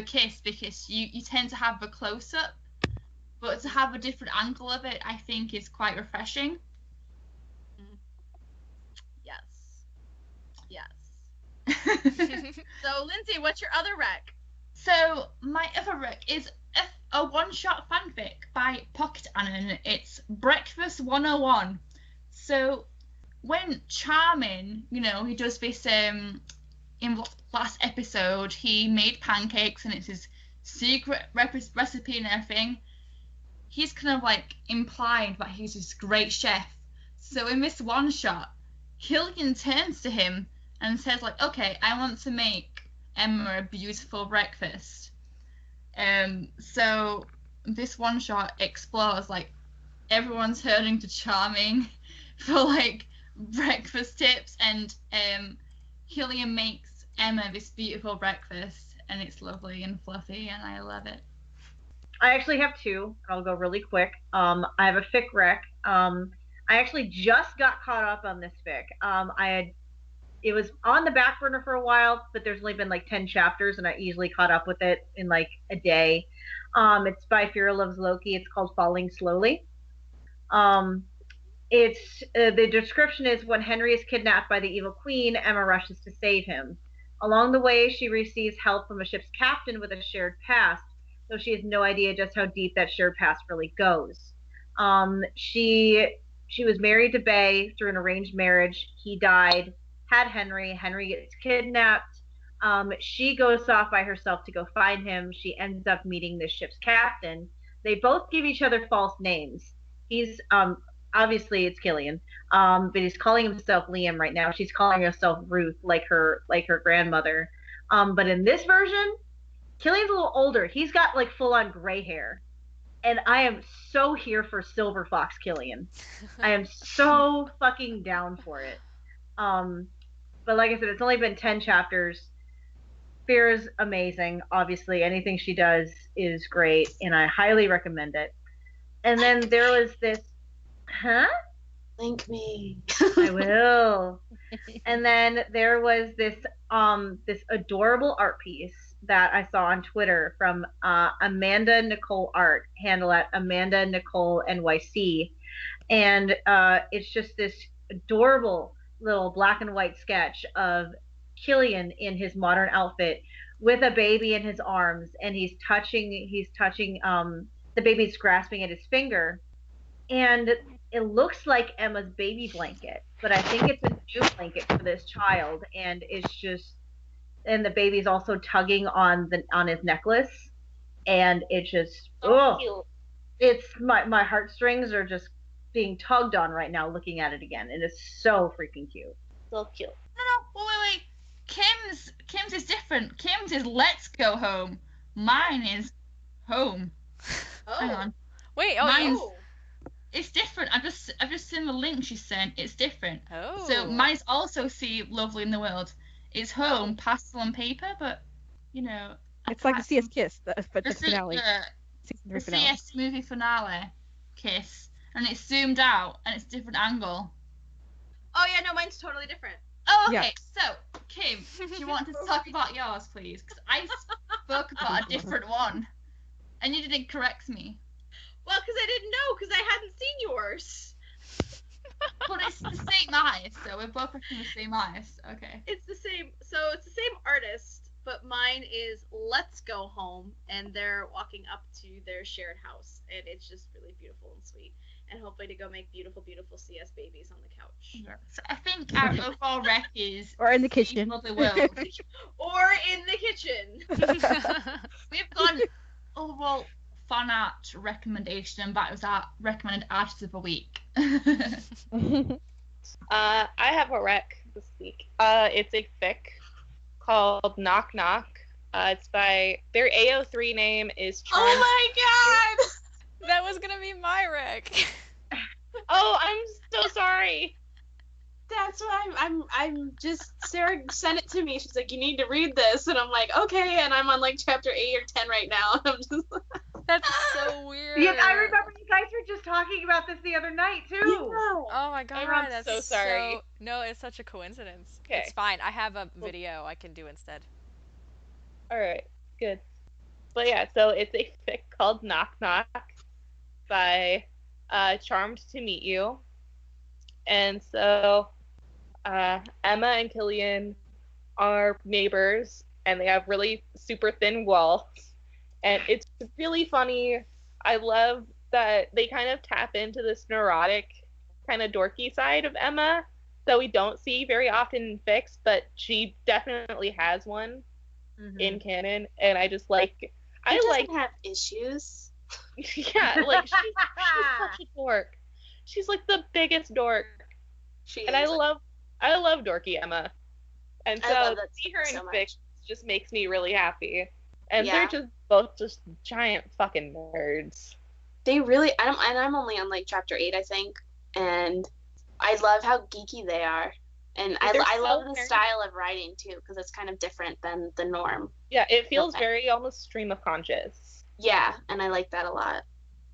kiss, because you tend to have a close up, but to have a different angle of it, I think, is quite refreshing. Yes. So Lindsay, what's your other rec? So my other rec is a one-shot fanfic by Pocket Annan. It's Breakfast 101. So when Charming, he does this in last episode, he made pancakes and it's his secret recipe and everything. He's kind of like implied that he's this great chef. So in this one shot, Killian turns to him and says like, okay, I want to make Emma a beautiful breakfast. So this one shot explores like everyone's turning to Charming for like breakfast tips, and Killian makes Emma this beautiful breakfast, and it's lovely and fluffy, and I love it. I actually have 2. I'll go really quick. I have a fic rec. I actually just got caught up on this fic. It was on the back burner for a while, but there's only been like 10 chapters, and I easily caught up with it in like a day. It's by Fear Loves Loki. It's called Falling Slowly. It's the description is, when Henry is kidnapped by the evil queen, Emma rushes to save him. Along the way, she receives help from a ship's captain with a shared past, though she has no idea just how deep that shared past really goes. She was married to Bay through an arranged marriage. He died, had Henry. Henry gets kidnapped. She goes off by herself to go find him. She ends up meeting this ship's captain. They both give each other false names. He's obviously it's Killian, but he's calling himself Liam right now. She's calling herself Ruth, like her grandmother. But in this version, Killian's a little older. He's got like full on gray hair, and I am so here for Silver Fox Killian. I am so fucking down for it. But like I said, it's only been 10 chapters. Fear is amazing. Obviously, anything she does is great, and I highly recommend it. And then there was this, Link me. I will. And then there was this adorable art piece that I saw on Twitter from Amanda Nicole Art, handle at Amanda Nicole NYC, and it's just this adorable little black and white sketch of Killian in his modern outfit with a baby in his arms, and he's touching the baby's grasping at his finger, and it looks like Emma's baby blanket, but I think it's a new blanket for this child, and the baby's also tugging on his necklace, and it's just Cute. it's my heartstrings are just being tugged on right now looking at it again. It is so freaking cute. So cute. No, wait. Kim's is different. Kim's is let's go home. Mine is home. Hang on. Wait, Mine's it's different. I've just seen the link she sent. It's different. Oh. So mine's also See Lovely in the World. It's home, pastel and paper, but It's like the CS Kiss, but the this is finale. season the 3 finale. CS movie finale kiss, and it's zoomed out and it's a different angle. Oh yeah, no, mine's totally different. Oh, okay. Yeah. So, Kim, do you want to talk about yours, please? Because I spoke about a different one, and you didn't correct me. Well, because I didn't know, because I hadn't seen yours. But it's the same eyes, so we're both picking the same eyes. Okay. It's the same. So it's the same artist, but mine is Let's Go Home, and they're walking up to their shared house, and it's just really beautiful and sweet. And hopefully to go make beautiful, beautiful CS babies on the couch. So I think our overall rec is Or in the kitchen. Of the world. Or in the kitchen. We've gone overall fan art recommendation, and that was our recommended artist of the week. I have a rec this week. It's a fic called Knock Knock. It's by their AO3 name is Charm. Oh my god! That was gonna be my rec. Oh, I'm so sorry. That's why I'm just, Sarah sent it to me. She's like, you need to read this, and I'm like, okay, and I'm on like chapter 8 or 10 right now. And I'm just That's so weird. Yes, I remember you guys were just talking about this the other night too. Oh my god, I'm that's so sorry. No, it's such a coincidence. Okay. It's fine. I have a video I can do instead. All right, good. But yeah, so it's a fic called Knock Knock by Charmed to Meet You. And so Emma and Killian are neighbors, and they have really super thin walls. And it's really funny. I love that they kind of tap into this neurotic, kind of dorky side of Emma that we don't see very often in fics, but she definitely has one in canon. And I just like... I like have issues. Yeah, like she's such a dork. She's like the biggest dork. And I love dorky Emma. And so to see her in fic just makes me really happy. And they're just both just giant fucking nerds. They really, I'm only on like chapter 8, I think, and I love how geeky they are. And I love the style of writing too, because it's kind of different than the norm. Yeah, it feels very almost stream of conscious. Yeah, and I like that a lot.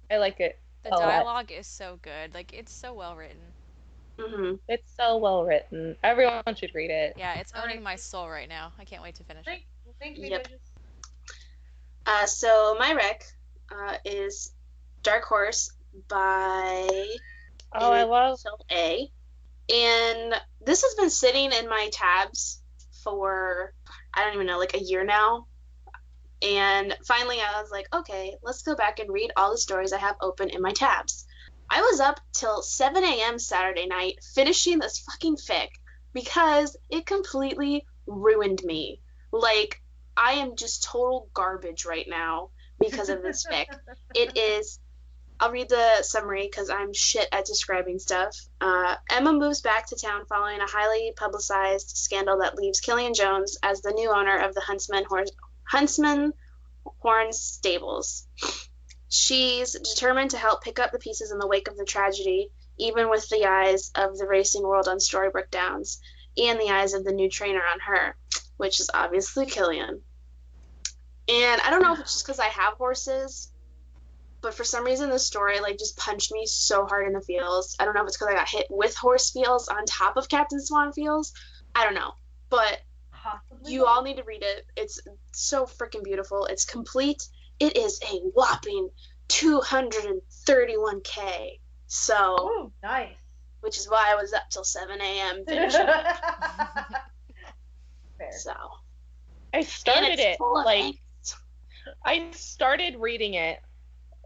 I like it. The dialogue is so good. Like, it's so well written. Mm-hmm. It's so well written. Everyone should read it. Yeah, it's owning my soul right now. I can't wait to finish it. Thank you. Yep. So my rec is Dark Horse by I love A. And this has been sitting in my tabs for, I don't even know, like a year now. And finally I was like, okay, let's go back and read all the stories I have open in my tabs. I was up till 7 a.m. Saturday night finishing this fucking fic because it completely ruined me. Like, I am just total garbage right now because of this fic. It is, I'll read the summary because I'm shit at describing stuff. Emma moves back to town following a highly publicized scandal that leaves Killian Jones as the new owner of the Huntsman Horns stables. She's determined to help pick up the pieces in the wake of the tragedy, even with the eyes of the racing world on Storybrooke Downs and the eyes of the new trainer on her, which is obviously Killian. And I don't know if it's just because I have horses, but for some reason the story like just punched me so hard in the feels. I don't know if it's because I got hit with horse feels on top of Captain Swan feels. I don't know. But you all need to read it. It's so freaking beautiful. It's complete. It is a whopping 231K. So, nice. Which is why I was up till 7 a.m. finishing it. Fair. So, I started it like I started reading it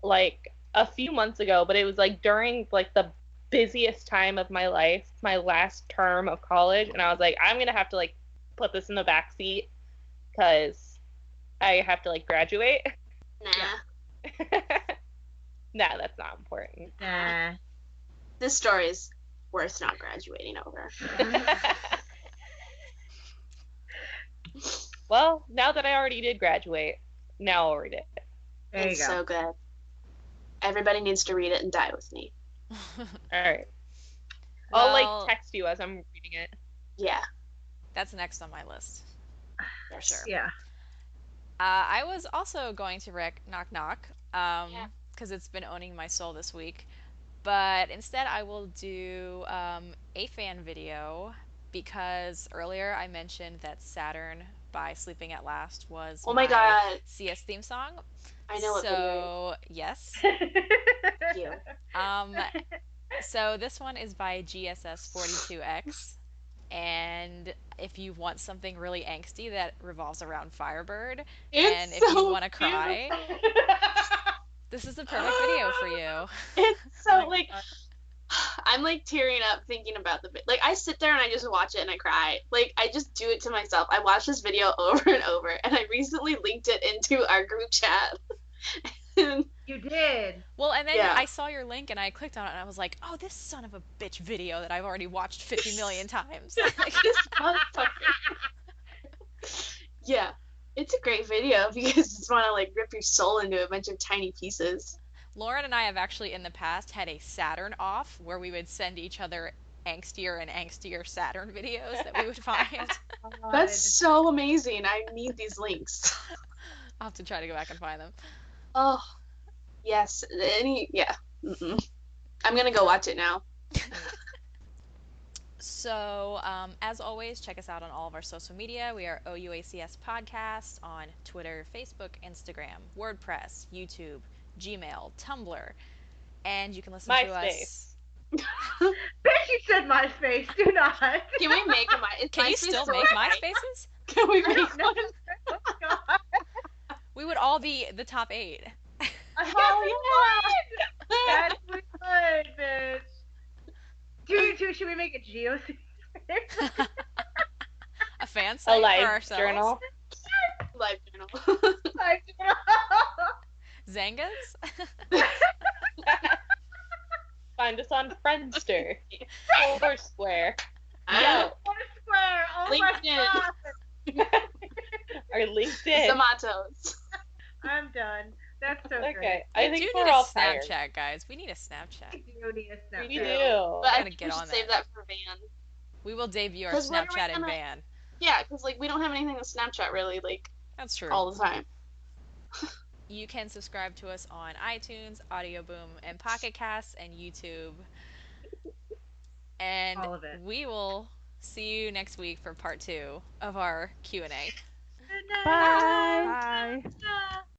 like a few months ago, but it was like during like the busiest time of my life, my last term of college, and I was like, I'm gonna have to like put this in the back seat because I have to like graduate. Nah. Nah, that's not important. Nah. This story's worth not graduating over. Well, now that I already did graduate, now I'll read it. There It's you go. so good. Everybody needs to read it and die with me. Alright. I'll Well, like text you as I'm reading it. Yeah. That's next on my list. For sure. Yeah. I was also going to rec Knock Knock, Yeah. because it's been owning my soul this week. But instead, I will do a fan video because earlier I mentioned that Saturn by Sleeping at Last was Oh my my god. CS theme song. I know what video. So, yes. You. So this one is by GSS42X. And if you want something really angsty that revolves around Firebird, and if you want to cry, this is the perfect video for you. It's so Oh my like God. I'm like tearing up thinking about like I sit there and I just watch it and I cry. Like I just do it to myself. I watch this video over and over, and I recently linked it into our group chat. And You did. Well, and then Yeah. I saw your link and I clicked on it and I was like, oh, this son of a bitch video that I've already watched 50 million times. this motherfucker. Yeah, it's a great video because you just want to like rip your soul into a bunch of tiny pieces. Lauren and I have actually in the past had a Saturn off where we would send each other angstier and angstier Saturn videos that we would find. That's so amazing. I need these links. I'll have to try to go back and find them. Oh, yes. Yeah. Mm-mm. I'm gonna go watch it now. So, as always, check us out on all of our social media. We are OUACS Podcast on Twitter, Facebook, Instagram, WordPress, YouTube, Gmail, Tumblr, and you can listen to us. Bet you said MySpace. Do not. Can we make a Can you still make MySpaces? Can we make No. one? Oh God. We would all be the top 8. Oh yeah. Yes, we would, bitch. Should we make a GeoC? A fan A site for live ourselves. journal. Live journal. Zangas? Find us on Friendster. Foursquare. Yeah. Foursquare. Oh LinkedIn. my God. Or LinkedIn. Tomatoes. I'm done. That's so Okay, great. I We think do we're need all a tired. Snapchat, guys. We need a Snapchat. We do need a Snapchat. We do. But gotta I think get we should on save that. that for Van. We will debut our 'Cause what are we Snapchat in gonna- van. Yeah, because like we don't have anything to Snapchat really like That's true. all the time. You can subscribe to us on iTunes, Audio Boom, and Pocket Casts, and YouTube. And All of it. we will see you next week for part 2 of our Q&A. Good night. Bye. Bye. Bye.